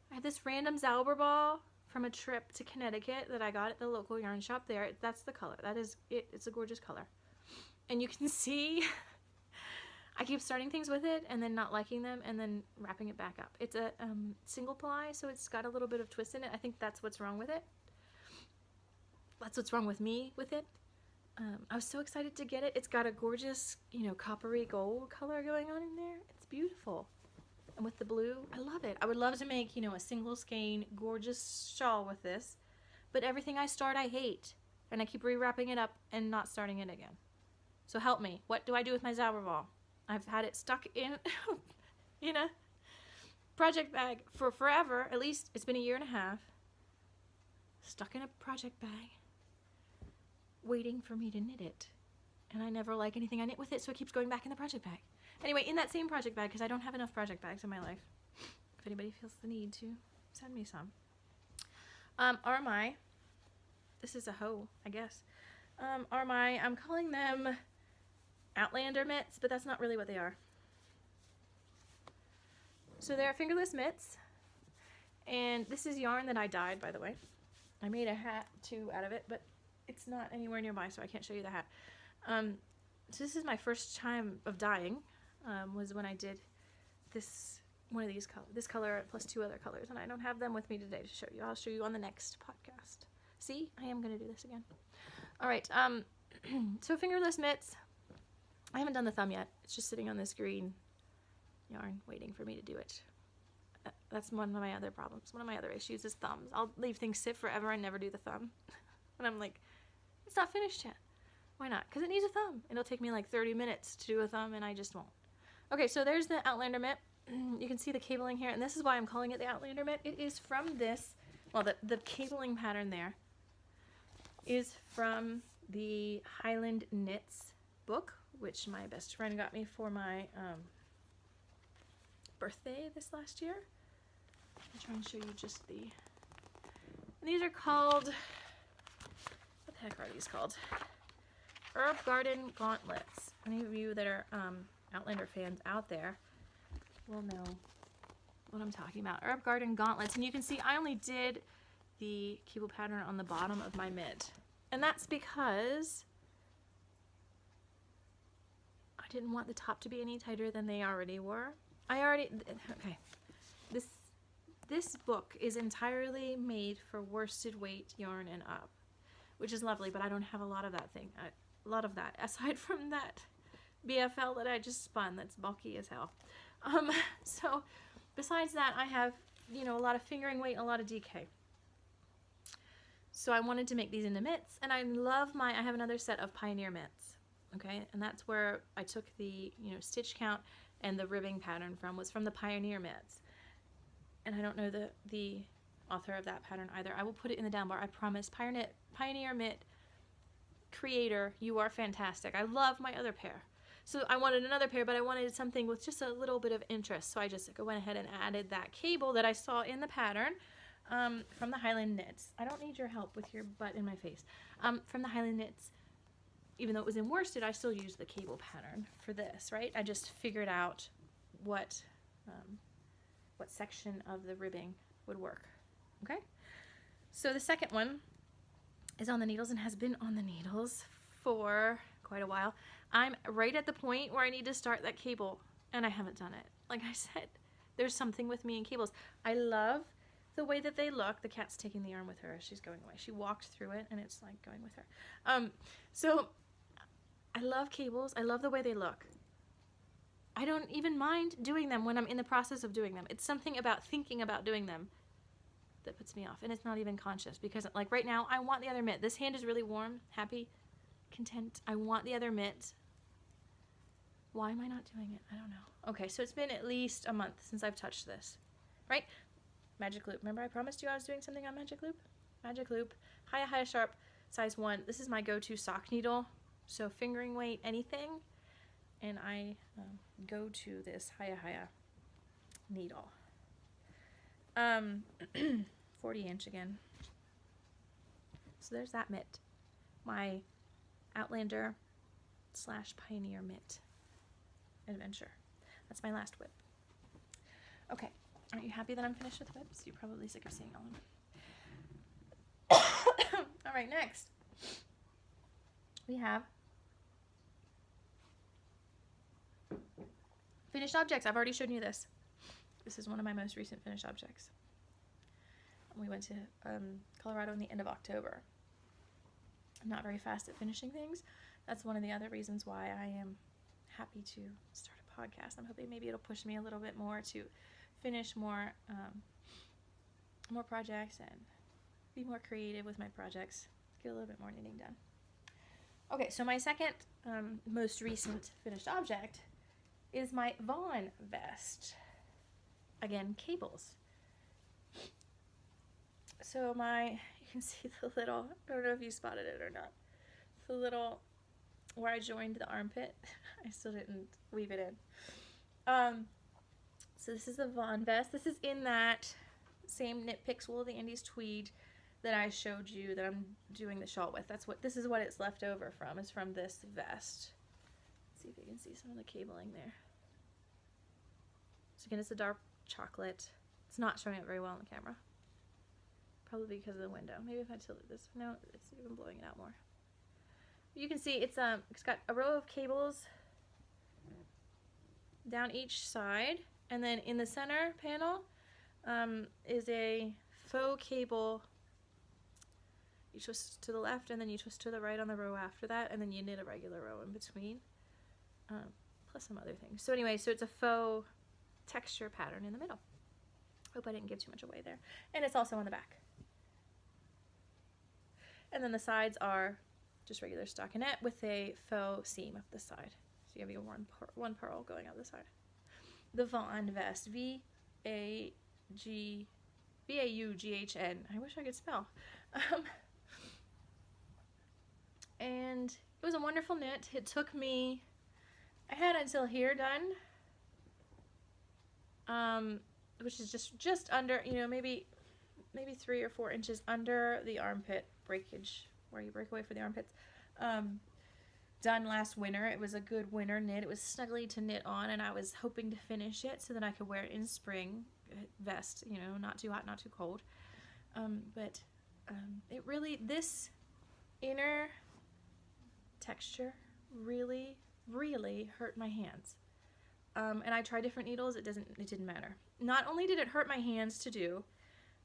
Speaker 1: I have this random Zauber ball from a trip to Connecticut that I got at the local yarn shop there. That's the color. That is it. It's a gorgeous color. And you can see I keep starting things with it and then not liking them and then wrapping it back up. It's a single ply, so it's got a little bit of twist in it. I think that's what's wrong with it. That's what's wrong with me with it. I was so excited to get it. It's got a gorgeous, you know, coppery gold color going on in there. It's beautiful. And with the blue, I love it. I would love to make, you know, a single skein gorgeous shawl with this. But everything I start, I hate. And I keep rewrapping it up and not starting it again. So help me. What do I do with my Zauber ball? I've had it stuck in a project bag for forever. At least it's been a year and a half. Stuck in a project bag, waiting for me to knit it. And I never like anything I knit with it, so it keeps going back in the project bag. Anyway, in that same project bag, because I don't have enough project bags in my life. If anybody feels the need to, send me some. This is a hoe, I guess. I'm calling them Outlander mitts, but that's not really what they are. So they're fingerless mitts, and this is yarn that I dyed, by the way. I made a hat too out of it, but it's not anywhere nearby, so I can't show you the hat. So this is my first time of dyeing, was when I did one of these colors, this color plus two other colors, and I don't have them with me today to show you. I'll show you on the next podcast. See, I am going to do this again. All right, so fingerless mitts. I haven't done the thumb yet. It's just sitting on this green yarn waiting for me to do it. That's one of my other problems. One of my other issues is thumbs. I'll leave things sit forever and never do the thumb. And I'm like, it's not finished yet. Why not? Because it needs a thumb. It'll take me like 30 minutes to do a thumb and I just won't. Okay, so there's the Outlander mitt. You can see the cabling here, and this is why I'm calling it the Outlander mitt. It is from this, well, the cabling pattern there is from the Highland Knits book, which my best friend got me for my birthday this last year. I'll try and show you just the... And these are called... What the heck are these called? Herb Garden Gauntlets. Any of you that are Outlander fans out there will know what I'm talking about. Herb Garden Gauntlets. And you can see I only did the cable pattern on the bottom of my mitt. And that's because I didn't want the top to be any tighter than they already were. Okay. This book is entirely made for worsted weight yarn and up, which is lovely, but I don't have a lot of that thing. A lot of that, aside from that BFL that I just spun that's bulky as hell. So besides that, I have, you know, a lot of fingering weight, a lot of DK. So I wanted to make these into mitts, and I have another set of Pioneer mitts, okay? And that's where I took the, you know, stitch count and the ribbing pattern was from the Pioneer mitts. And I don't know the author of that pattern either. I will put it in the down bar, I promise. Pioneer mitt creator, you are fantastic. I love my other pair. So I wanted another pair, but I wanted something with just a little bit of interest. So I just went ahead and added that cable that I saw in the pattern from the Highland Knits. I don't need your help with your butt in my face. From the Highland Knits, even though it was in worsted, I still used the cable pattern for this, right? I just figured out what section of the ribbing would work, okay? So the second one is on the needles and has been on the needles for quite a while. I'm right at the point where I need to start that cable, and I haven't done it. Like I said, there's something with me and cables. I love the way that they look. The cat's taking the yarn with her as she's going away. She walked through it, and it's like going with her. So I love cables. I love the way they look. I don't even mind doing them when I'm in the process of doing them. It's something about thinking about doing them that puts me off, and it's not even conscious, because like right now I want the other mitt. This hand is really warm, happy, content. I want the other mitt. Why am I not doing it? I don't know. Okay, so it's been at least a month since I've touched this, right? Magic loop. Remember I promised you I was doing something on magic loop? Magic loop, Haya Sharp, size 1. This is my go-to sock needle, so fingering weight, anything, and I go to this Haya needle. 40-inch again. So there's that mitt, my Outlander / Pioneer mitt adventure. That's my last whip. Okay, aren't you happy that I'm finished with whips? You're probably sick of seeing all of them. All right, next we have finished objects. I've already shown you this. This is one of my most recent finished objects. We went to Colorado in the end of October. I'm not very fast at finishing things. That's one of the other reasons why I am happy to start a podcast. I'm hoping maybe it'll push me a little bit more to finish more projects and be more creative with my projects. Get a little bit more knitting done. Okay, so my second most recent finished object is my Vaughn vest. Again, cables. So you can see the little, I don't know if you spotted it or not, the little, where I joined the armpit. I still didn't weave it in. So this is the Vaughn vest. This is in that same Knit Picks Wool, the Andes tweed that I showed you that I'm doing the shawl with. This is what it's left over from, is from this vest. Let's see if you can see some of the cabling there. So again, it's a dark chocolate. It's not showing up very well on the camera. Probably because of the window. Maybe if I tilted this. No, it's even blowing it out more. You can see it's got a row of cables down each side, and then in the center panel is a faux cable. You twist to the left and then you twist to the right on the row after that, and then you knit a regular row in between, plus some other things. So anyway, so it's a faux texture pattern in the middle. Hope I didn't give too much away there. And it's also on the back. And then the sides are just regular stockinette with a faux seam up the side. So you have your one purl going out the side. The Vaughn vest, V-A-U-G-H-N. I wish I could spell. And it was a wonderful knit. It took me, I had until here done, which is just under, you know, maybe 3 or 4 inches under the armpit breakage, where you break away for the armpits. Done last winter. It was a good winter knit. It was snuggly to knit on, and I was hoping to finish it so that I could wear it in spring. Vest, you know, not too hot, not too cold. But it really, this inner texture really, really hurt my hands. And I tried different needles. It didn't matter. Not only did it hurt my hands to do,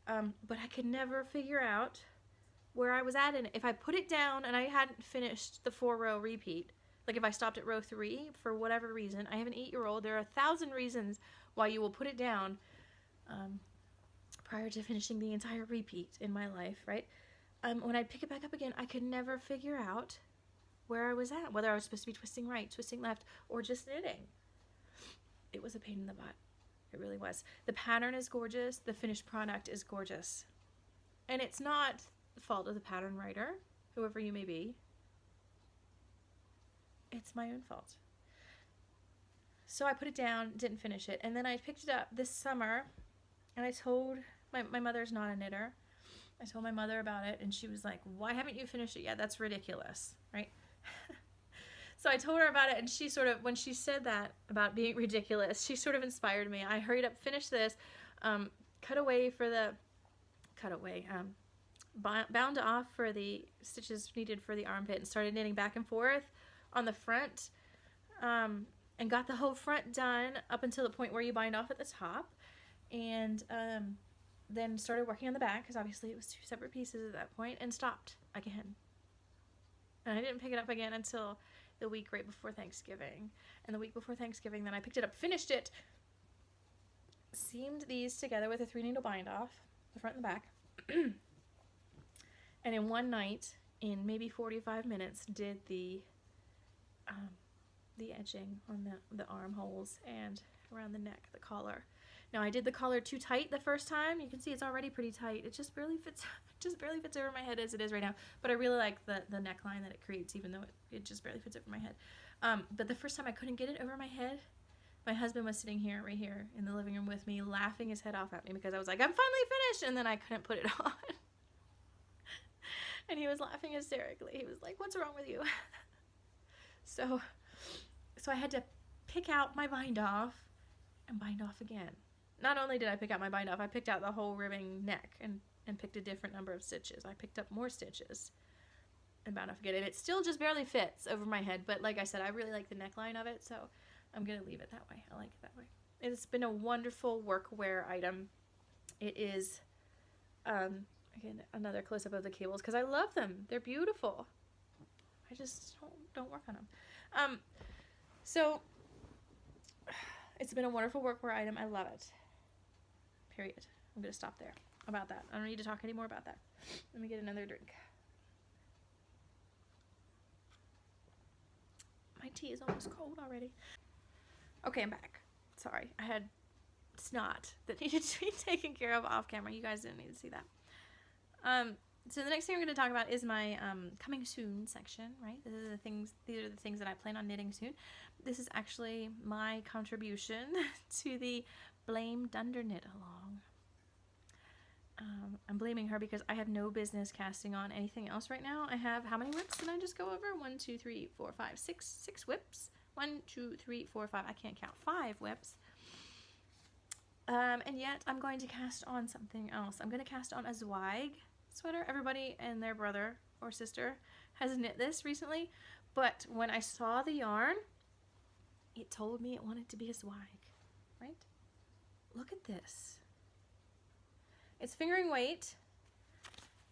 Speaker 1: but I could never figure out where I was at in it. If I put it down and I hadn't finished the 4-row repeat, like if I stopped at row 3 for whatever reason, I have an 8-year-old, there are 1,000 reasons why you will put it down prior to finishing the entire repeat in my life, right? When I pick it back up again, I could never figure out where I was at, whether I was supposed to be twisting right, twisting left, or just knitting. It was a pain in the butt. It really was. The pattern is gorgeous. The finished product is gorgeous. And it's not the fault of the pattern writer, whoever you may be. It's my own fault. So I put it down, didn't finish it, and then I picked it up this summer, and I told, my mother's not a knitter. I told my mother about it, and she was like, why haven't you finished it yet? That's ridiculous, right? So I told her about it, and she sort of, when she said that about being ridiculous, she sort of inspired me. I hurried up, finished this, bound off for the stitches needed for the armpit, and started knitting back and forth on the front, and got the whole front done up until the point where you bind off at the top, and then started working on the back, because obviously it was 2 separate pieces at that point, and stopped again. And I didn't pick it up again until the week right before Thanksgiving. And the week before Thanksgiving, then I picked it up, finished it, seamed these together with a 3-needle bind off, the front and the back. And in one night, in maybe 45 minutes, did the edging on the armholes and around the neck, the collar. Now I did the collar too tight the first time. You can see it's already pretty tight. It just barely fits over my head as it is right now. But I really like the neckline that it creates, even though it just barely fits over my head. But the first time I couldn't get it over my head, my husband was sitting right here in the living room with me, laughing his head off at me because I was like, I'm finally finished, and then I couldn't put it on. And he was laughing hysterically. He was like, what's wrong with you? So I had to pick out my bind off and bind off again. Not only did I pick out my bind off, I picked out the whole ribbing neck and picked a different number of stitches. I picked up more stitches and bound off again. And it still just barely fits over my head. But like I said, I really like the neckline of it, so I'm going to leave it that way. I like it that way. It's been a wonderful workwear item. It is, again, another close-up of the cables because I love them. They're beautiful. I just don't work on them. So it's been a wonderful workwear item. I love it. Period. I'm going to stop there about that. I don't need to talk anymore about that. Let me get another drink. My tea is almost cold already. Okay, I'm back. Sorry. I had snot that needed to be taken care of off camera. You guys didn't need to see that. So the next thing we're going to talk about is my coming soon section, right? These are the things that I plan on knitting soon. This is actually my contribution to the Blame Dunder Knit Along. I'm blaming her because I have no business casting on anything else right now. I have, how many whips did I just go over? 1, 2, 3, 4, 5, 6 whips. 1, 2, 3, 4, 5. I can't count. 5 whips. And yet I'm going to cast on something else. I'm going to cast on a Zweig sweater. Everybody and their brother or sister has knit this recently, but when I saw the yarn, it told me it wanted to be a Zweig, right? Look at this. It's fingering weight,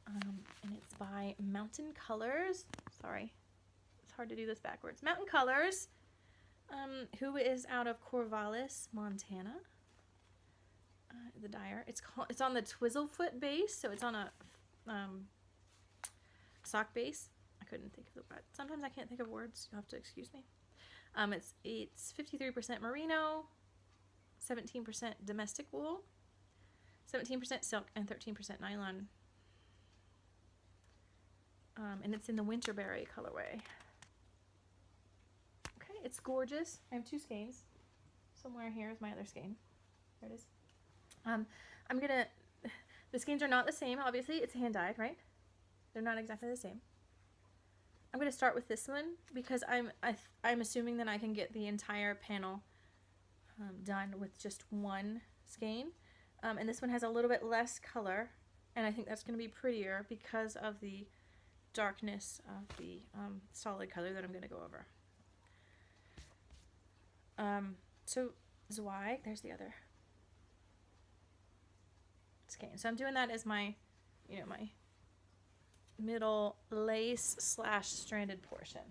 Speaker 1: and it's by Mountain Colors. Sorry, it's hard to do this backwards. Mountain Colors, who is out of Corvallis, Montana. The dyer. It's on the Twizzlefoot base, so it's on a sock base. I couldn't think of the word. Sometimes I can't think of words. You'll have to excuse me. It's 53% merino, 17% domestic wool, 17% silk, and 13% nylon. And it's in the Winterberry colorway. Okay, it's gorgeous. I have 2 skeins. Somewhere here is my other skein. There it is. The skeins are not the same, obviously. It's hand-dyed, right? They're not exactly the same. I'm going to start with this one because I'm assuming that I can get the entire panel done with just one skein. And this one has a little bit less color, and I think that's going to be prettier because of the darkness of the solid color that I'm going to go over. So Zweig, there's the other skein. So I'm doing that as my, my middle lace / stranded portion.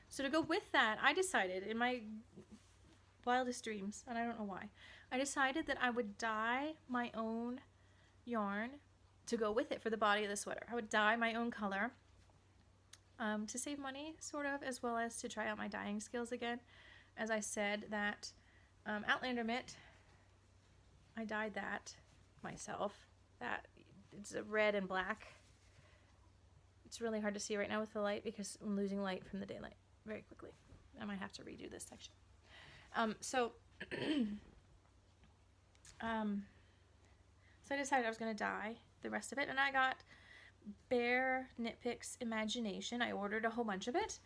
Speaker 1: So to go with that, I decided in my wildest dreams, and I don't know why, I decided that I would dye my own yarn to go with it for the body of the sweater. I would dye my own color to save money, sort of, as well as to try out my dyeing skills again. As I said, that Outlander mitt, I dyed that myself. That it's a red and black. It's really hard to see right now with the light because I'm losing light from the daylight very quickly. I might have to redo this section. So I decided I was going to dye the rest of it, and I got Bear Knit Picks Imagination. I ordered a whole bunch of it,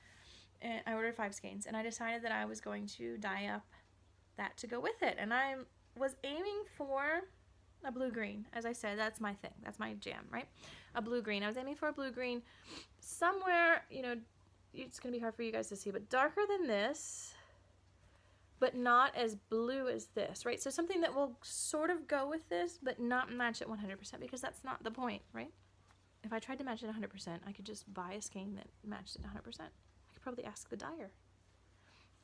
Speaker 1: and I ordered 5 skeins, and I decided that I was going to dye up that to go with it, and I was aiming for a blue-green. As I said, that's my thing. That's my jam, right? A blue-green. I was aiming for a blue-green somewhere, it's going to be hard for you guys to see, but darker than this, but not as blue as this, right? So something that will sort of go with this, but not match it 100%, because that's not the point, right? If I tried to match it 100%, I could just buy a skein that matched it 100%. I could probably ask the dyer.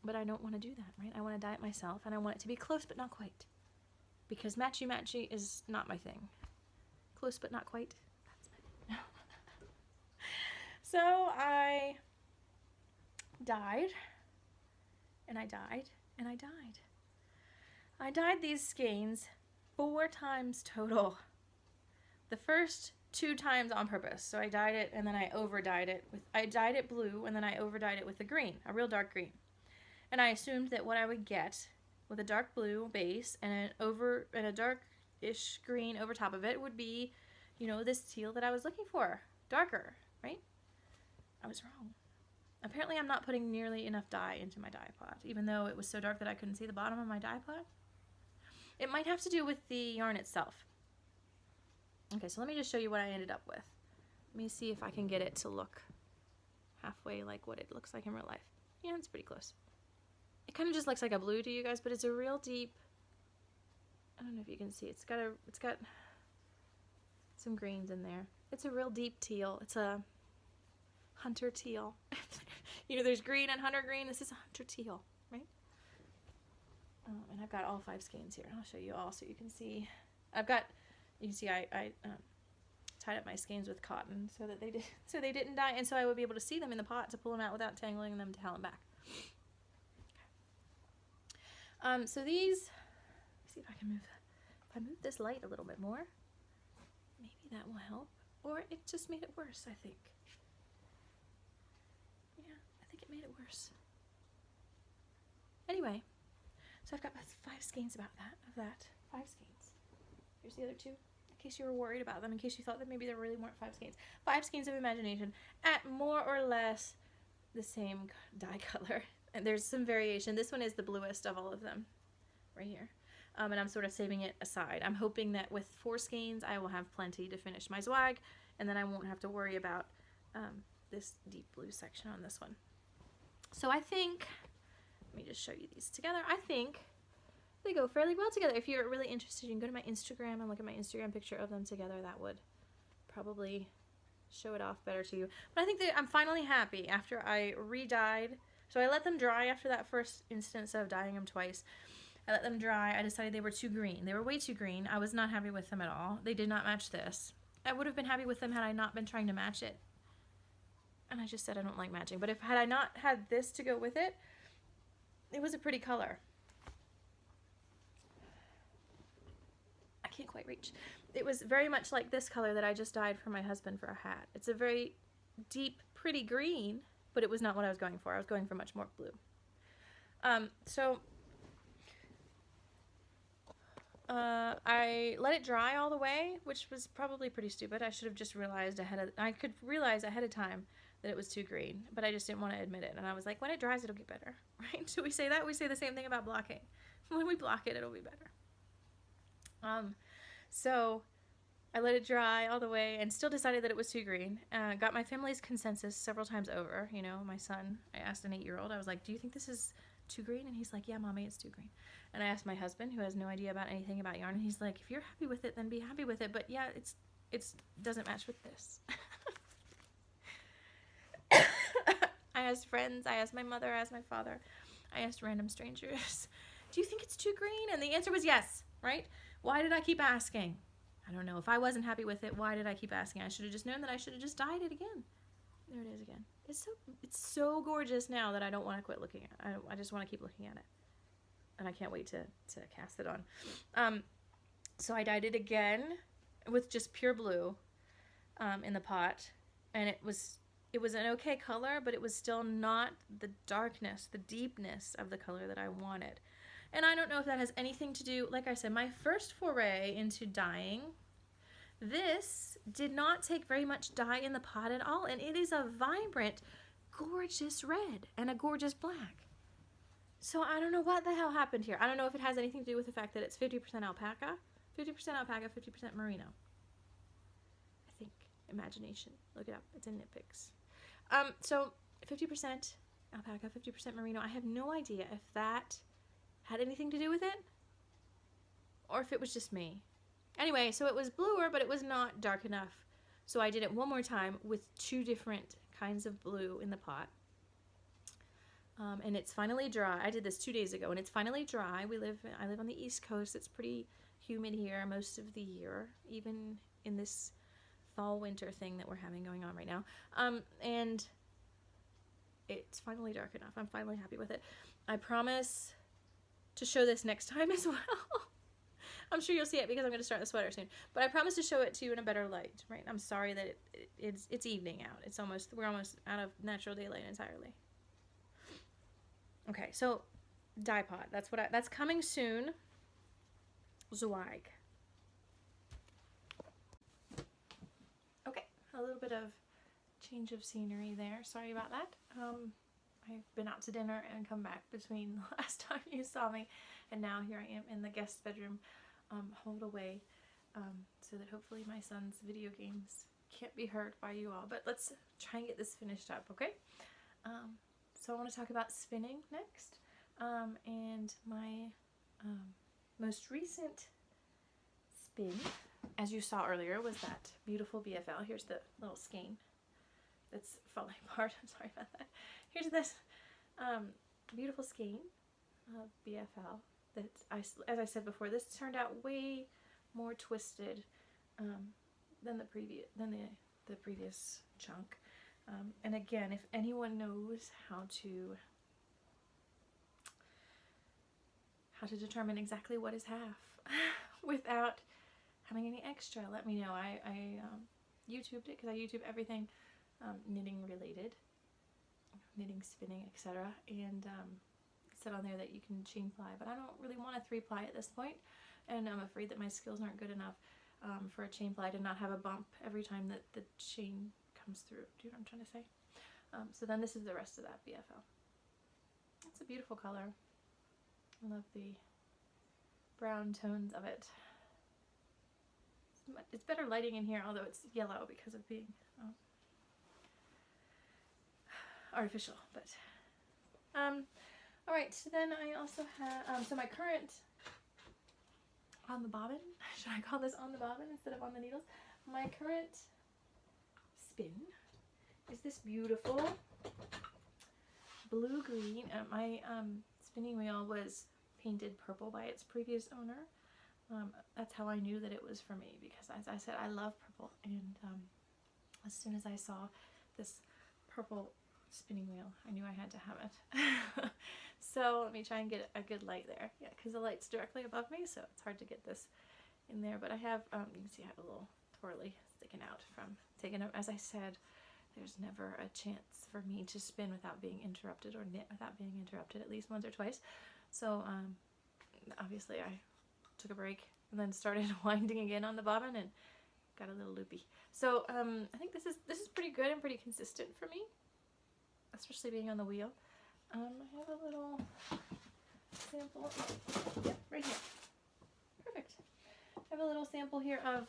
Speaker 1: But I don't want to do that, right? I want to dye it myself, and I want it to be close but not quite. Because matchy-matchy is not my thing. Close but not quite. That's my thing. So I dyed, and I dyed, and I dyed. I dyed these skeins 4 times total. The first 2 times on purpose. So I dyed it and then I over-dyed it with, I dyed it blue and then I over-dyed it with a green, a real dark green. And I assumed that what I would get with a dark blue base and a dark-ish green over top of it would be, you know, this teal that I was looking for. Darker, right? I was wrong. Apparently I'm not putting nearly enough dye into my dye pot, even though it was so dark that I couldn't see the bottom of my dye pot. It might have to do with the yarn itself. Okay, so let me just show you what I ended up with. Let me see if I can get it to look halfway like what it looks like in real life. Yeah, it's pretty close. It kind of just looks like a blue to you guys, but it's a real deep, I don't know if you can see, it's got some greens in there. It's a real deep teal. It's a hunter teal. You know, there's green and hunter green. This is a hunter teal, right? And I've got all 5 skeins here. I'll show you all so you can see. You can see I tied up my skeins with cotton so that they didn't die, and so I would be able to see them in the pot to pull them out without tangling them to hell and back. Okay. So these, let's see if I can move. If I move this light a little bit more, maybe that will help. Or it just made it worse, I think. Yeah, I think it made it worse. Anyway, so I've got 5 skeins of that. 5 skeins. Here's the other 2, in case you were worried about them, in case you thought that maybe there really weren't 5 skeins. 5 skeins of imagination at more or less the same dye color. And there's some variation. This one is the bluest of all of them, right here. And I'm sort of saving it aside. I'm hoping that with 4 skeins, I will have plenty to finish my Zweig, and then I won't have to worry about this deep blue section on this one. So I think, let me just show you these together. I think they go fairly well together. If you're really interested, you can go to my Instagram and look at my Instagram picture of them together. That would probably show it off better to you. But I think that I'm finally happy after I re-dyed. So I let them dry after that first instance of dyeing them twice. I let them dry. I decided they were too green. They were way too green. I was not happy with them at all. They did not match this. I would have been happy with them had I not been trying to match it. And I just said I don't like matching. But had I not had this to go with it, it was a pretty color. I can't quite reach. It was very much like this color that I just dyed for my husband for a hat. It's a very deep, pretty green, but it was not what I was going for. I was going for much more blue. I let it dry all the way, which was probably pretty stupid. I should have just realized I could realize ahead of time that it was too green, but I just didn't want to admit it. And I was like, when it dries, it'll get better, right? So we say that. We say the same thing about blocking. When we block it, it'll be better. So I let it dry all the way and still decided that it was too green. Got my family's consensus several times over. You know, my son, I asked an 8-year-old, I was like, do you think this is too green? And he's like, yeah, mommy, it's too green. And I asked my husband, who has no idea about anything about yarn, and he's like, if you're happy with it, then be happy with it. But yeah, it doesn't match with this. I asked friends, I asked my mother, I asked my father, I asked random strangers, do you think it's too green? And the answer was yes, right? Why did I keep asking? I don't know. If I wasn't happy with it, why did I keep asking? I should have just known that I should have just dyed it again. There it is again. It's so gorgeous now that I don't want to quit looking at it. I just want to keep looking at it. And I can't wait to cast it on. So I dyed it again with just pure blue in the pot. And it was an okay color, but it was still not the darkness, the deepness of the color that I wanted. And I don't know if that has anything to do, like I said, my first foray into dyeing, this did not take very much dye in the pot at all, and it is a vibrant, gorgeous red and a gorgeous black. So I don't know what the hell happened here. I don't know if it has anything to do with the fact that it's 50% alpaca, 50% alpaca, 50% merino. I think. Imagination. Look it up. It's in Nitpicks. So 50% alpaca, 50% merino. I have no idea if that had anything to do with it or if it was just me. Anyway, so it was bluer, but it was not dark enough. So I did it one more time with 2 different kinds of blue in the pot. And it's finally dry. I did this 2 days ago, and it's finally dry. I live on the East Coast. It's pretty humid here most of the year, even in this fall winter thing that we're having going on right now. And it's finally dark enough. I'm finally happy with it. I promise to show this next time as well. I'm sure you'll see it because I'm going to start the sweater soon. But I promise to show it to you in a better light, right? I'm sorry that it's evening out. We're almost out of natural daylight entirely. Okay, so dye pot. That's coming soon. Zweig. Okay, a little bit of change of scenery there. Sorry about that. I've been out to dinner and come back between the last time you saw me, and now here I am in the guest bedroom, holed away, so that hopefully my son's video games can't be heard by you all. But let's try and get this finished up, okay? So I want to talk about spinning next, and my most recent spin, as you saw earlier, was that beautiful BFL. Here's the little skein that's falling apart. I'm sorry about that. Here's this beautiful skein of BFL that as I said before, this turned out way more twisted than the previous chunk. And again, if anyone knows how to determine exactly what is half without having any extra, let me know. I YouTubed it because I YouTube everything knitting related, knitting, spinning, etc. And it said on there that you can chain ply, but I don't really want a 3-ply at this point, and I'm afraid that my skills aren't good enough for a chain ply to not have a bump every time that the chain comes through. Do you know what I'm trying to say? So then this is the rest of that BFL. It's a beautiful color. I love the brown tones of it. It's better lighting in here, although it's yellow because of being artificial. But all right. So then I also have so my current on the bobbin. Should I call this on the bobbin instead of on the needles? My current spin is this beautiful blue-green. My spinning wheel was painted purple by its previous owner. That's how I knew that it was for me, because as I said, I love purple, and as soon as I saw this purple spinning wheel, I knew I had to have it. So let me try and get a good light there. Yeah, because the light's directly above me, so it's hard to get this in there. But I have, you can see I have a little twirly sticking out from taking up. As I said, there's never a chance for me to spin without being interrupted, or knit without being interrupted at least once or twice. So obviously I took a break and then started winding again on the bobbin and got a little loopy. So I think this is pretty good and pretty consistent for me, especially being on the wheel. I have a little sample. Yep, right here. Perfect. I have a little sample here of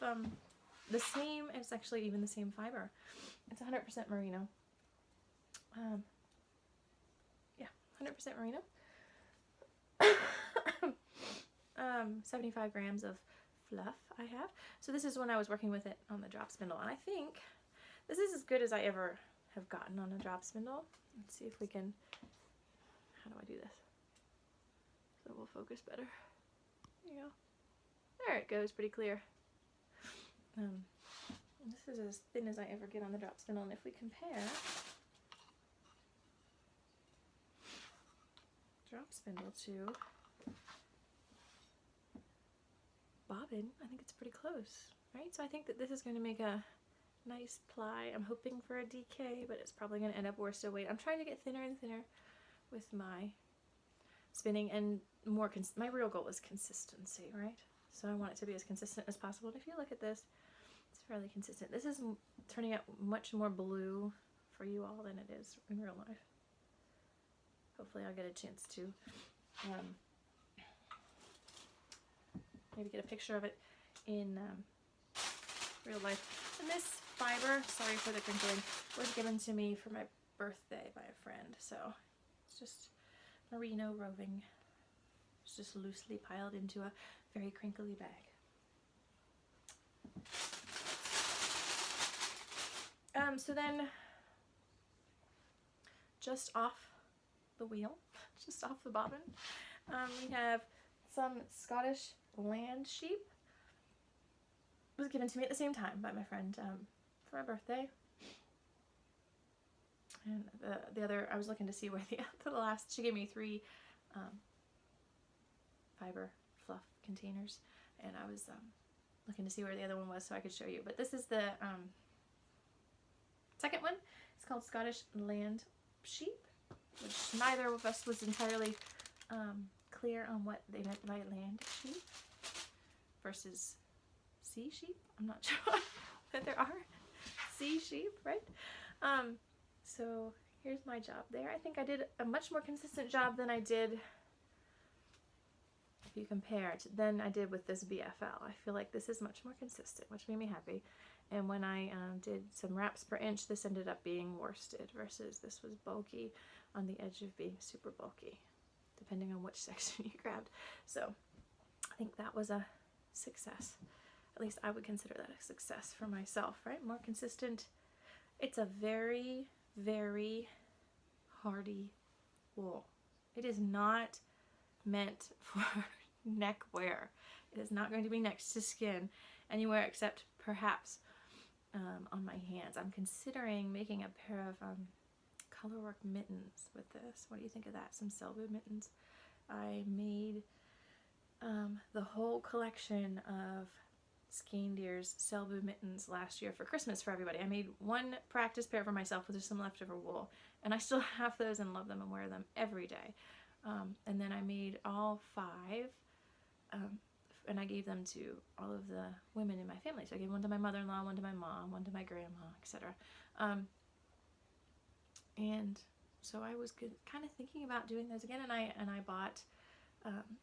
Speaker 1: the same. It's actually even the same fiber. It's 100% merino. Yeah, 100% merino. 75 grams of fluff I have. So this is when I was working with it on the drop spindle, and I think this is as good as I ever have gotten on a drop spindle. Let's see if we can, how do I do this so it will focus better? There you go. There it goes, pretty clear. This is as thin as I ever get on the drop spindle, and if we compare drop spindle to bobbin, I think it's pretty close, right? So I think that this is going to make a nice ply. I'm hoping for a DK, but it's probably going to end up worse to weight. I'm trying to get thinner and thinner with my spinning, and more my real goal is consistency, right? So I want it to be as consistent as possible. And if you look at this, it's fairly consistent. This is turning out much more blue for you all than it is in real life. Hopefully I'll get a chance to maybe get a picture of it in real life. And this fiber, sorry for the crinkling, was given to me for my birthday by a friend. So it's just merino roving. It's just loosely piled into a very crinkly bag. So then just off the wheel, just off the bobbin. We have some Scottish land sheep. It was given to me at the same time by my friend for my birthday. And the other, I was looking to see where the last, she gave me 3 fiber fluff containers, and I was looking to see where the other one was so I could show you. But this is the second one. It's called Scottish Land Sheep, which neither of us was entirely clear on what they meant by land sheep versus sea sheep. I'm not sure that there are sea sheep, right? So here's my job there. I think I did a much more consistent job than I did, if you compare it, than I did with this BFL. I feel like this is much more consistent, which made me happy. And when I did some wraps per inch, this ended up being worsted versus this was bulky on the edge of being super bulky, depending on which section you grabbed. So I think that was a success. At least I would consider that a success for myself, right? More consistent. It's a very, very hardy wool. It is not meant for neck wear. It is not going to be next to skin anywhere except perhaps on my hands. I'm considering making a pair of colorwork mittens with this. What do you think of that? Some Selbu mittens. I made the whole collection of Skeindier's Selbu mittens last year for Christmas for everybody. I made 1 practice pair for myself with just some leftover wool, and I still have those and love them and wear them every day. And then I made all 5, and I gave them to all of the women in my family. So I gave 1 to my mother-in-law, 1 to my mom, 1 to my grandma, etc. And so I was kind of thinking about doing those again, and I bought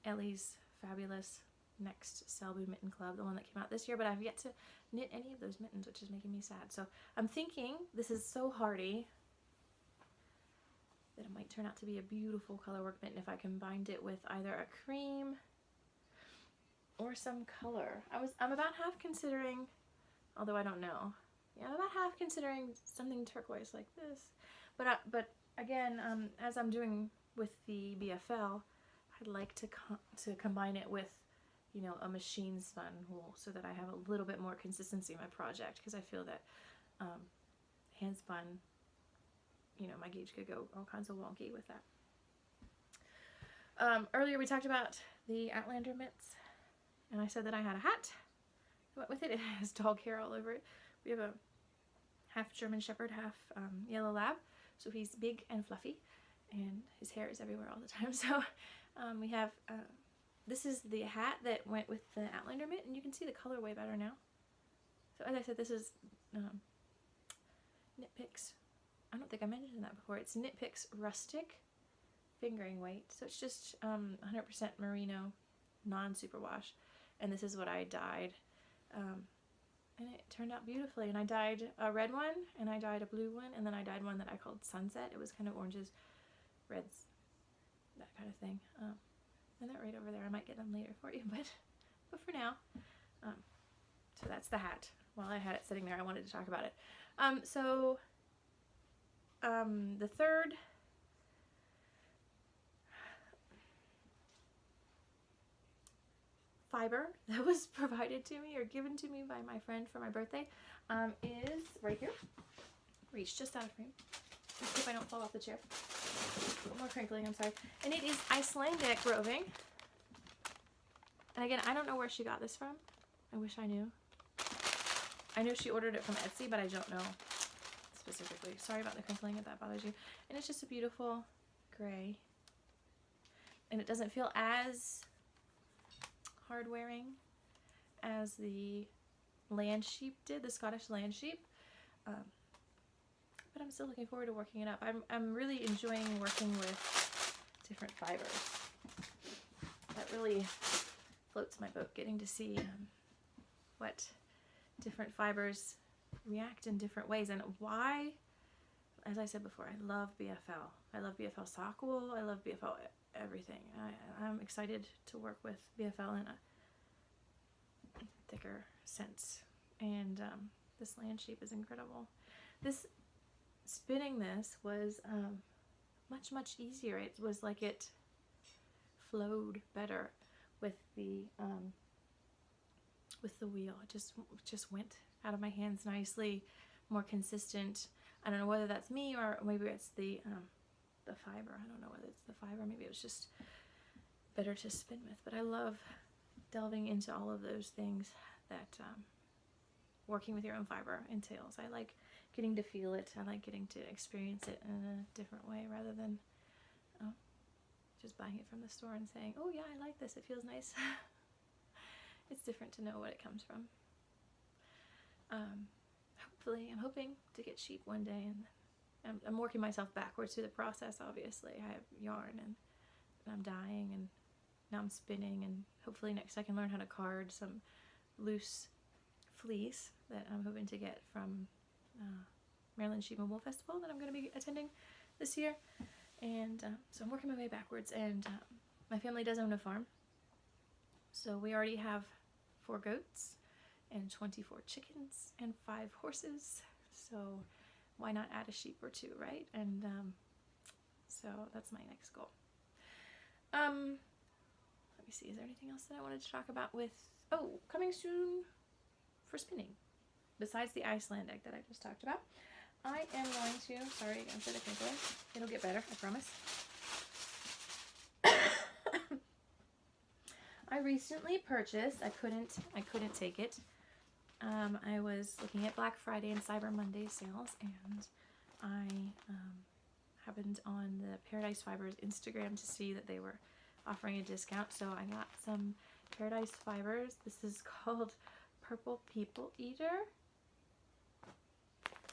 Speaker 1: Ellie's fabulous next Selbu Mitten Club, the one that came out this year, but I've yet to knit any of those mittens, which is making me sad. So I'm thinking this is so hardy that it might turn out to be a beautiful colorwork mitten if I combined it with either a cream or some color. I'm about half considering, although I don't know. Yeah, I'm about half considering something turquoise like this. But again, as I'm doing with the BFL, I'd like to combine it with, you know, a machine spun wool so that I have a little bit more consistency in my project, because I feel that hand spun, you know, my gauge could go all kinds of wonky with that. Earlier we talked about the Outlander mitts, and I said that I had a hat that went with it. It has dog hair all over it. We have a half German Shepherd, half yellow lab, so he's big and fluffy, and his hair is everywhere all the time. So we have this is the hat that went with the Outlander mitt, and you can see the color way better now. So as I said, this is Knit Picks. I don't think I mentioned that before. It's Knit Picks Rustic fingering weight. So it's just 100% merino, non-superwash. And this is what I dyed. And it turned out beautifully. And I dyed a red one, and I dyed a blue one, and then I dyed one that I called Sunset. It was kind of oranges, reds, that kind of thing. And that right over there. I might get them later for you, but for now. So that's the hat. While I had it sitting there, I wanted to talk about it. The third fiber that was provided to me or given to me by my friend for my birthday is right here. Reach just out of frame. Let's see if I don't fall off the chair. A little more crinkling, I'm sorry. And it is Icelandic roving. And again, I don't know where she got this from. I wish I knew. I know she ordered it from Etsy, but I don't know specifically. Sorry about the crinkling if that bothers you. And it's just a beautiful gray. And it doesn't feel as hard wearing as the land sheep did, the Scottish land sheep. But I'm still looking forward to working it up. I'm really enjoying working with different fibers. That really floats my boat, getting to see what different fibers react in different ways, and why. As I said before, I love BFL. I love BFL sock wool. I love BFL everything. I'm excited to work with BFL in a thicker sense. And this land sheep is incredible. Spinning this was much easier. It was like it flowed better with the wheel. It just went out of my hands nicely, more consistent. I don't know whether that's me or maybe it's the fiber. I don't know whether it's the fiber. Maybe it was just better to spin with. But I love delving into all of those things that working with your own fiber entails. I like getting to feel it. I like getting to experience it in a different way rather than just buying it from the store and saying, oh yeah, I like this, it feels nice. It's different to know what it comes from. Hopefully, I'm hoping to get sheep one day, and I'm working myself backwards through the process, obviously. I have yarn and I'm dyeing, and now I'm spinning, and hopefully next I can learn how to card some loose fleece that I'm hoping to get from Maryland Sheep and Wool Festival that I'm going to be attending this year. And so I'm working my way backwards, and my family does own a farm. So we already have 4 goats and 24 chickens and 5 horses. So why not add a sheep or 2, right? And so that's my next goal. Let me see, is there anything else that I wanted to talk about with, coming soon for spinning, besides the Icelandic that I just talked about? I am going to, sorry again for the crinkling, it'll get better, I promise. I recently purchased, I couldn't take it. I was looking at Black Friday and Cyber Monday sales, and I happened on the Paradise Fibers Instagram to see that they were offering a discount, so I got some Paradise Fibers. This is called Purple People Eater.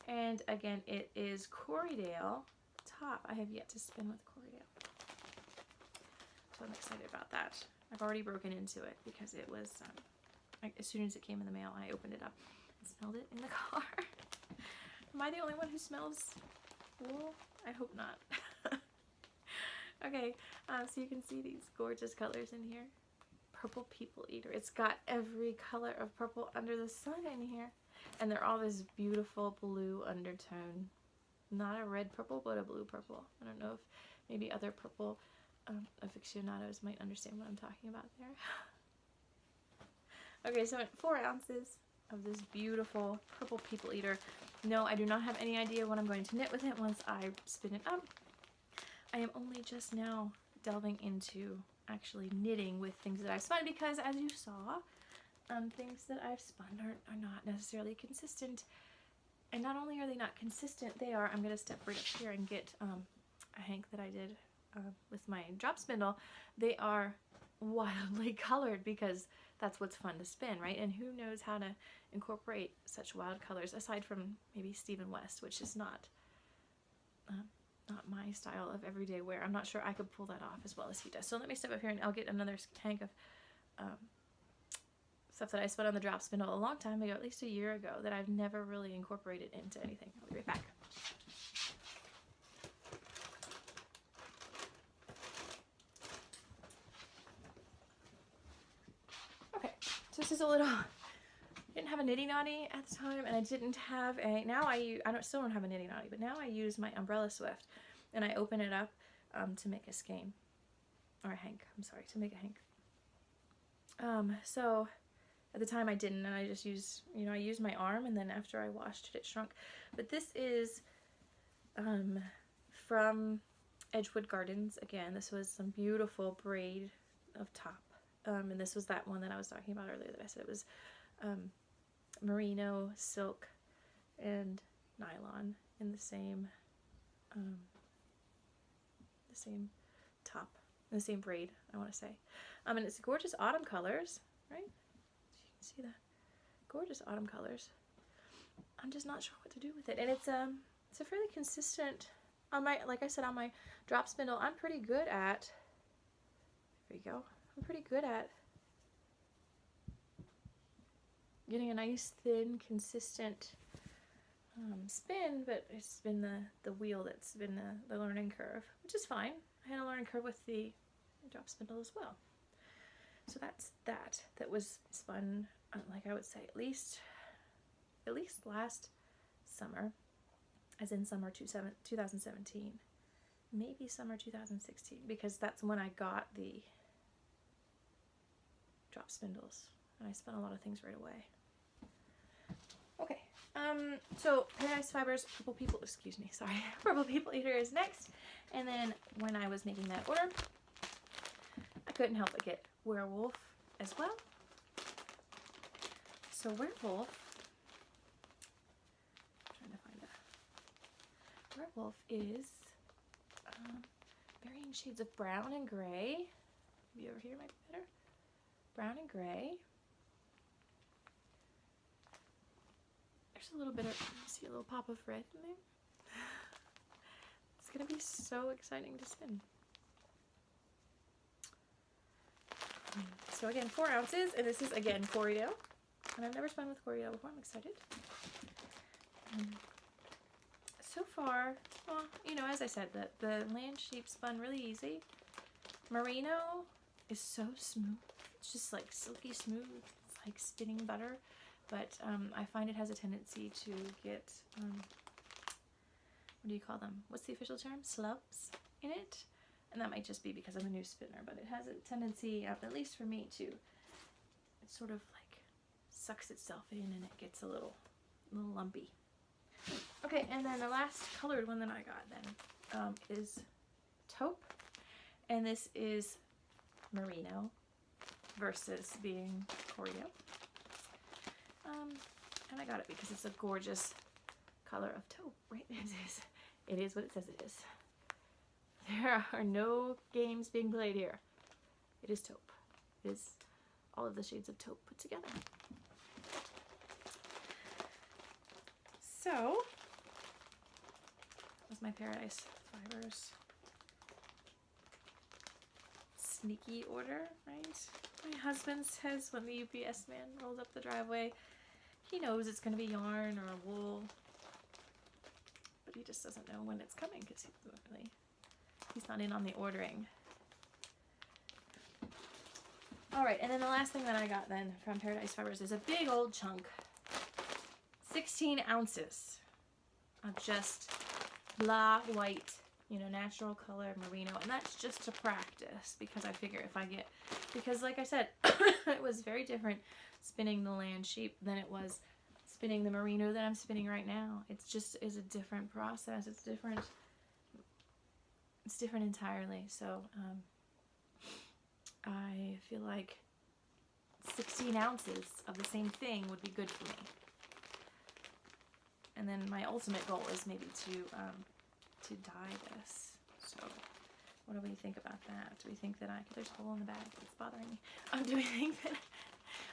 Speaker 1: And again, it is Corriedale top. I have yet to spin with Corriedale, so I'm excited about that. I've already broken into it because it was, as soon as it came in the mail, I opened it up and smelled it in the car. Am I the only one who smells wool? I hope not. Okay, so you can see these gorgeous colors in here. Purple People Eater. It's got every color of purple under the sun in here. And they're all this beautiful blue undertone. Not a red purple, but a blue purple. I don't know if maybe other purple aficionados might understand what I'm talking about there. Okay, so 4 ounces of this beautiful Purple People Eater. No, I do not have any idea what I'm going to knit with it once I spin it up. I am only just now delving into actually knitting with things that I've spun, because as you saw, things that I've spun are not necessarily consistent. And not only are they not consistent, they are, I'm going to step right up here and get a hank that I did with my drop spindle. They are wildly colored, because that's what's fun to spin, right? And who knows how to incorporate such wild colors, aside from maybe Stephen West, which is not my style of everyday wear. I'm not sure I could pull that off as well as he does. So let me step up here and I'll get another hank of stuff that I spun on the drop spindle a long time ago, at least a year ago, that I've never really incorporated into anything. I'll be right back. Okay, so this is a little, I didn't have a nitty naughty at the time, and I didn't have a, now still don't have a nitty naughty, but now I use my Umbrella Swift, and I open it up to make a skein, or a hank, I'm sorry, to make a hank. So at the time I didn't, and I just used, I used my arm, and then after I washed it, it shrunk. But this is from Edgewood Gardens. Again, this was some beautiful braid of top, and this was that one that I was talking about earlier that I said it was merino, silk, and nylon in the same top, the same braid, I want to say. And it's gorgeous autumn colors, right? You can see that. Gorgeous autumn colors. I'm just not sure what to do with it. And it's a fairly consistent, on my, like I said, on my drop spindle, I'm pretty good at, there you go, I'm pretty good at getting a nice, thin, consistent spin, but it's been the wheel that's been the learning curve, which is fine. I had a learning curve with the drop spindle as well. So that's that was spun, like I would say, at least last summer, as in summer 2017. maybe summer 2016, because that's when I got the drop spindles, and I spun a lot of things right away. Okay, so Paradise Fibers Purple People, excuse me, sorry, Purple People Eater is next, and then when I was making that order, I couldn't help but get Werewolf as well. So Werewolf, I'm trying to find that. Werewolf is varying shades of brown and gray. Maybe over here might be better. Brown and gray. There's a little bit of, you see a little pop of red in there. It's going to be so exciting to spin. So again, 4 ounces, and this is again Corriedale. And I've never spun with Corriedale before. I'm excited. So far, well, you know, as I said, the land sheep spun really easy. Merino is so smooth. It's just like silky smooth. It's like spinning butter. But I find it has a tendency to get, what do you call them? What's the official term? Slubs in it. And that might just be because I'm a new spinner. But it has a tendency, at least for me, to, it sort of like sucks itself in and it gets a little lumpy. Okay, and then the last colored one that I got then is taupe, and this is merino versus being Corriedale. And I got it because it's a gorgeous color of taupe, right? It is what it says it is. There are no games being played here. It is taupe. It is all of the shades of taupe put together. So, that was my Paradise Fibers sneaky order, right? My husband says when the UPS man rolls up the driveway, he knows it's going to be yarn or wool, but he just doesn't know when it's coming because he's not in on the ordering. Alright, and then the last thing that I got then from Paradise Fibers is a big old chunk. 16 ounces of just blah white, you know, natural color merino, and that's just to practice because I figure if I get, because like I said, it was very different spinning the land sheep than it was spinning the merino that I'm spinning right now. It's just is a different process. It's different entirely. So I feel like 16 ounces of the same thing would be good for me. And then my ultimate goal is maybe to dye this. So what do we think about that? Do we think that there's a hole in the bag that's bothering me. Do we think that,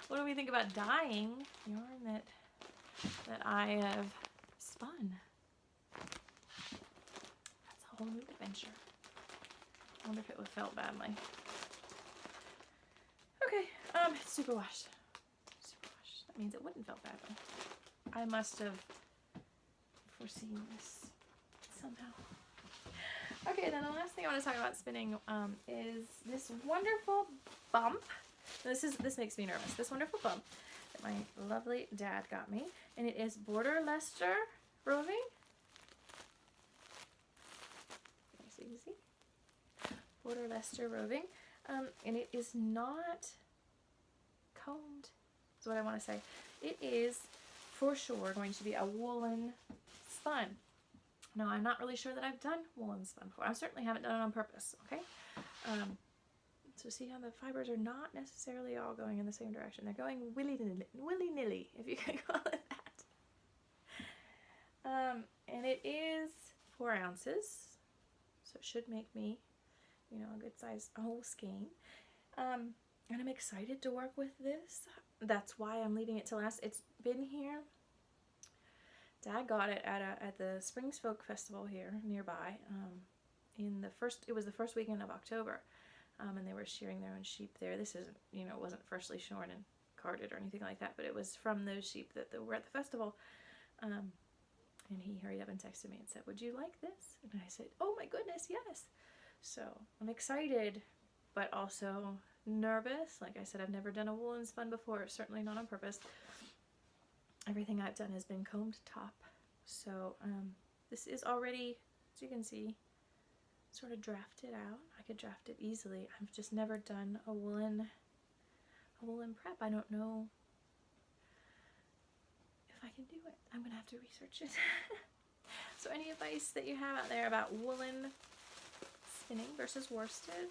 Speaker 1: what do we think about dyeing yarn that I have spun? That's a whole new adventure. I wonder if it would felt badly. Okay, it's superwashed. Superwashed. That means it wouldn't felt badly. I must have foreseen this somehow. Okay, then the last thing I want to talk about spinning is this wonderful bump. This makes me nervous. This wonderful bump that my lovely dad got me, and it is Border Leicester roving. So you see, Border Leicester roving, and it is not combed. Is what I want to say. It is for sure going to be a woolen spun. Now, I'm not really sure that I've done woolen spun before. I certainly haven't done it on purpose, okay? So see how the fibers are not necessarily all going in the same direction. They're going willy-nilly, if you can call it that. And it is 4 ounces, so it should make me, you know, a good size whole skein. And I'm excited to work with this. That's why I'm leaving it to last. It's been here. Dad got it at the Springs Folk Festival here nearby. It was the first weekend of October, and they were shearing their own sheep there. This isn't, you know, it wasn't freshly shorn and carded or anything like that, but it was from those sheep that were at the festival. And he hurried up and texted me and said, "Would you like this?" And I said, "Oh my goodness, yes!" So I'm excited, but also nervous. Like I said, I've never done a woolen spun before, certainly not on purpose. Everything I've done has been combed top. So this is already, as you can see, sort of draft it out. I could draft it easily. I've just never done a woolen prep. I don't know if I can do it. I'm gonna have to research it. So any advice that you have out there about woolen spinning versus worsted,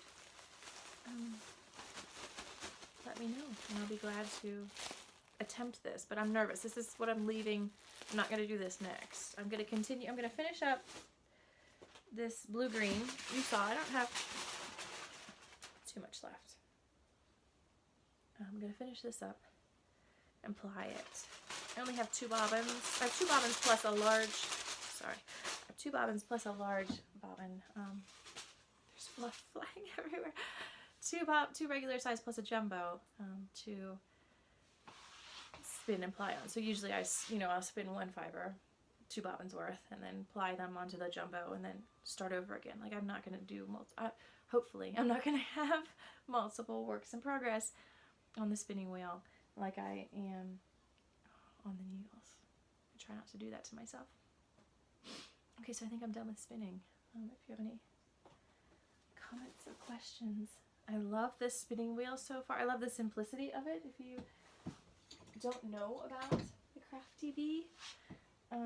Speaker 1: let me know, and I'll be glad to attempt this. But I'm nervous. This is what I'm leaving. I'm not going to do this next. I'm going to continue. I'm going to finish up this blue-green. You saw I don't have too much left. I'm going to finish this up and ply it. I only have 2 bobbins. I have 2 bobbins plus a large, sorry, I have 2 bobbins plus a large bobbin. There's fluff flying everywhere. 2 regular size plus a jumbo to spin and ply on. So usually I'll spin 1 fiber, 2 bobbins worth, and then ply them onto the jumbo and then start over again. Like, I'm not going to do hopefully I'm not going to have multiple works in progress on the spinning wheel like I am on the needles. I try not to do that to myself. Okay, so I think I'm done with spinning. If you have any comments or questions. I love this spinning wheel so far. I love the simplicity of it. If you don't know about the Crafty Bee, if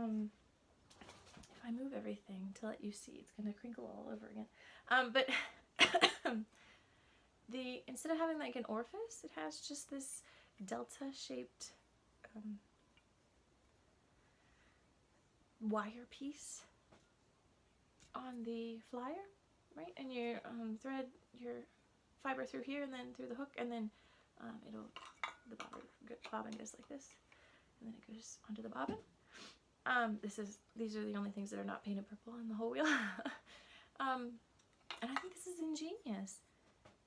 Speaker 1: I move everything to let you see, it's going to crinkle all over again. But instead of having like an orifice, it has just this delta-shaped wire piece on the flyer, right? And you thread your fiber through here and then through the hook, and then the bobbin goes like this, and then it goes onto the bobbin. These are the only things that are not painted purple on the whole wheel. And I think this is ingenious.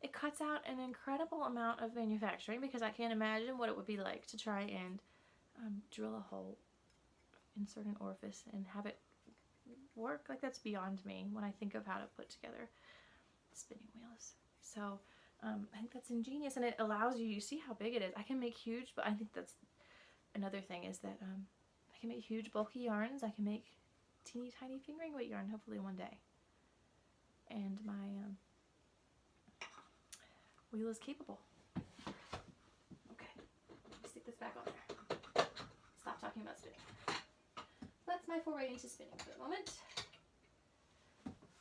Speaker 1: It cuts out an incredible amount of manufacturing, because I can't imagine what it would be like to try and drill a hole, insert an orifice, and have it work. Like, that's beyond me when I think of how to put together spinning wheels. So I think that's ingenious, and it allows you see how big it is. I can make huge, but I think that's another thing, is that I can make huge bulky yarns. I can make teeny tiny fingering weight yarn, hopefully one day. And my wheel is capable. Okay, stick this back on there. Stop talking about spinning. That's my foray into spinning for the moment.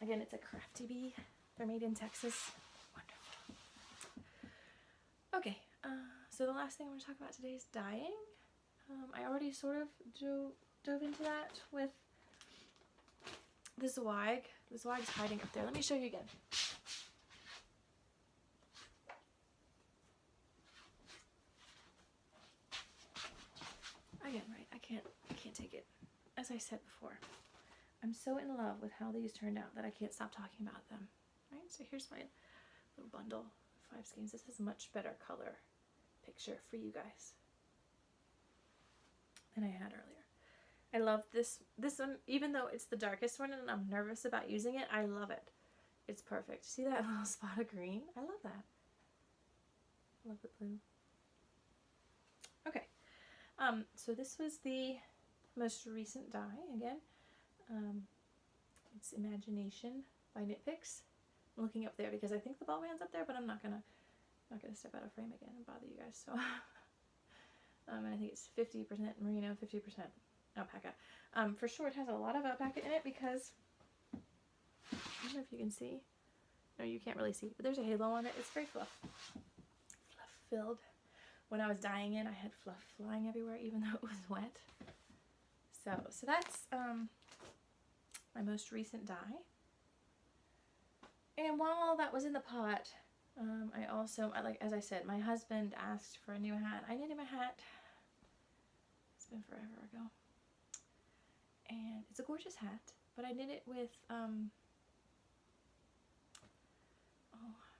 Speaker 1: Again, it's a Crafty Bee. They're made in Texas. Wonderful. Okay, so the last thing I'm going to talk about today is dyeing. I already sort of dove into that with the Zweig. The Zweig's hiding up there. Let me show you again. Again, right? I can't take it. As I said before, I'm so in love with how these turned out that I can't stop talking about them. Right? So here's my little bundle of 5 skeins. This is a much better color picture for you guys than I had earlier. I love this one, even though it's the darkest one and I'm nervous about using it. I love it. It's perfect. See that little spot of green? I love that. I love the blue. Okay. So this was the most recent dye. Again, it's Imagination by Knit Picks. I'm looking up there because I think the ball band's up there, but I'm not gonna step out of frame again and bother you guys. So, and I think it's 50% merino, 50% alpaca. For sure, it has a lot of alpaca in it because I don't know if you can see. No, you can't really see, but there's a halo on it. It's very fluff filled. When I was dyeing it, I had fluff flying everywhere, even though it was wet. So that's my most recent dye. And while that was in the pot, as I said, my husband asked for a new hat. I knitted my hat. It's been forever ago. And it's a gorgeous hat, but I knit it with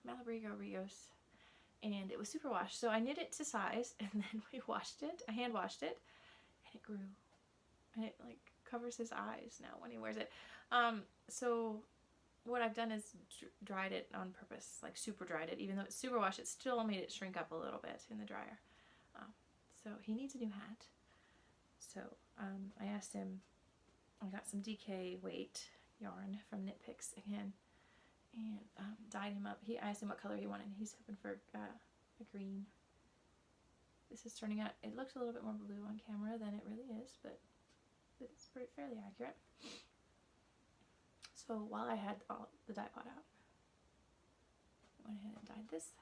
Speaker 1: Malabrigo Rios. And it was super washed, so I knit it to size, and then we washed it. I hand washed it, and it grew, and it like covers his eyes now when he wears it. So what I've done is dried it on purpose, like super dried it. Even though it's super washed, it still made it shrink up a little bit in the dryer. So he needs a new hat. So I asked him. I got some DK weight yarn from Knit Picks again. and dyed him up. I asked him what color he wanted. He's hoping for a green. This is turning out, it looks a little bit more blue on camera than it really is, but it's fairly accurate. So while I had all the dye pot out, I went ahead and dyed this.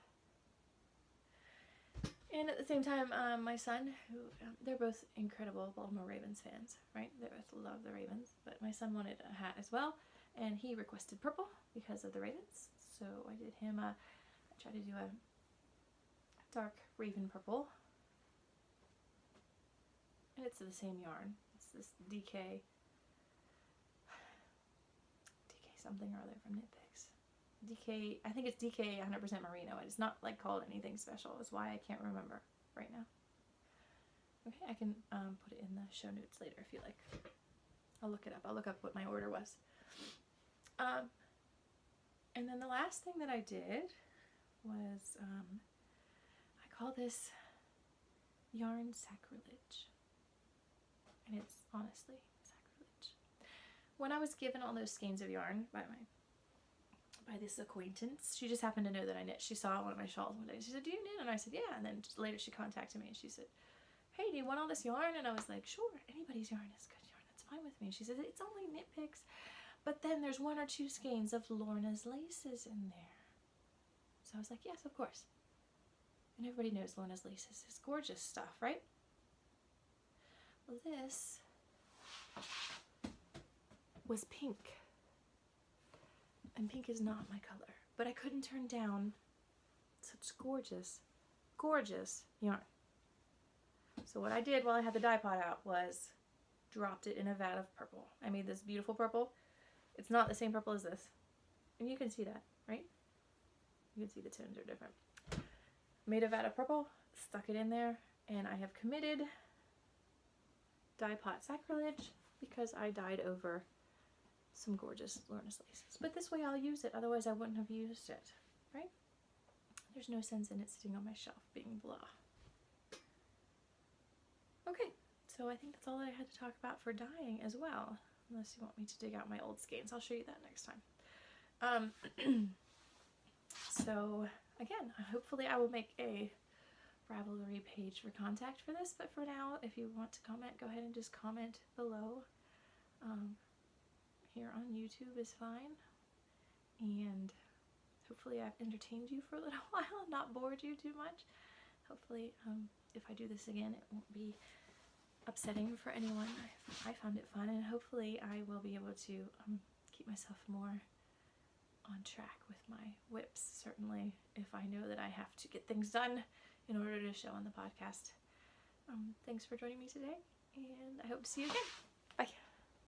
Speaker 1: And at the same time, my son, who, they're both incredible Baltimore Ravens fans, right? They both love the Ravens, but my son wanted a hat as well, and he requested purple because of the Ravens. So I did him I tried to do a dark raven purple. And it's the same yarn. It's this DK something or other from Knit Picks. DK, I think it's DK 100% Merino. It's not like called anything special. That's why I can't remember right now. Okay, I can put it in the show notes later if you like. I'll look it up. I'll look up what my order was. And then the last thing that I did was, I call this yarn sacrilege. And it's honestly sacrilege. When I was given all those skeins of yarn by this acquaintance, she just happened to know that I knit. She saw one of my shawls one day. She said, "Do you knit?" And I said, "Yeah." And then just later she contacted me and she said, "Hey, do you want all this yarn?" And I was like, "Sure, anybody's yarn is good yarn. That's fine with me." And she said, "It's only Knit Picks, but then there's 1 or 2 skeins of Lorna's laces in there." So I was like, "Yes, of course." And everybody knows Lorna's laces is gorgeous stuff, right? Well, this was pink. And pink is not my color. But I couldn't turn down such gorgeous, gorgeous yarn. So what I did while I had the dye pot out was dropped it in a vat of purple. I made this beautiful purple. It's not the same purple as this. And you can see that, right? You can see the tones are different. Made a vat of purple, stuck it in there, and I have committed dye pot sacrilege because I dyed over some gorgeous Lorna's laces. But this way I'll use it, otherwise I wouldn't have used it, right? There's no sense in it sitting on my shelf being blah. Okay, so I think that's all I had to talk about for dyeing as well, unless you want me to dig out my old skeins. I'll show you that next time. So again, hopefully I will make a Ravelry page for contact for this, but for now, if you want to comment, go ahead and just comment below. Here on YouTube is fine, and hopefully I've entertained you for a little while, not bored you too much. Hopefully, if I do this again, it won't be upsetting for anyone. I found it fun, and hopefully I will be able to keep myself more on track with my whips, certainly if I know that I have to get things done in order to show on the podcast. Thanks for joining me today, and I hope to see you again.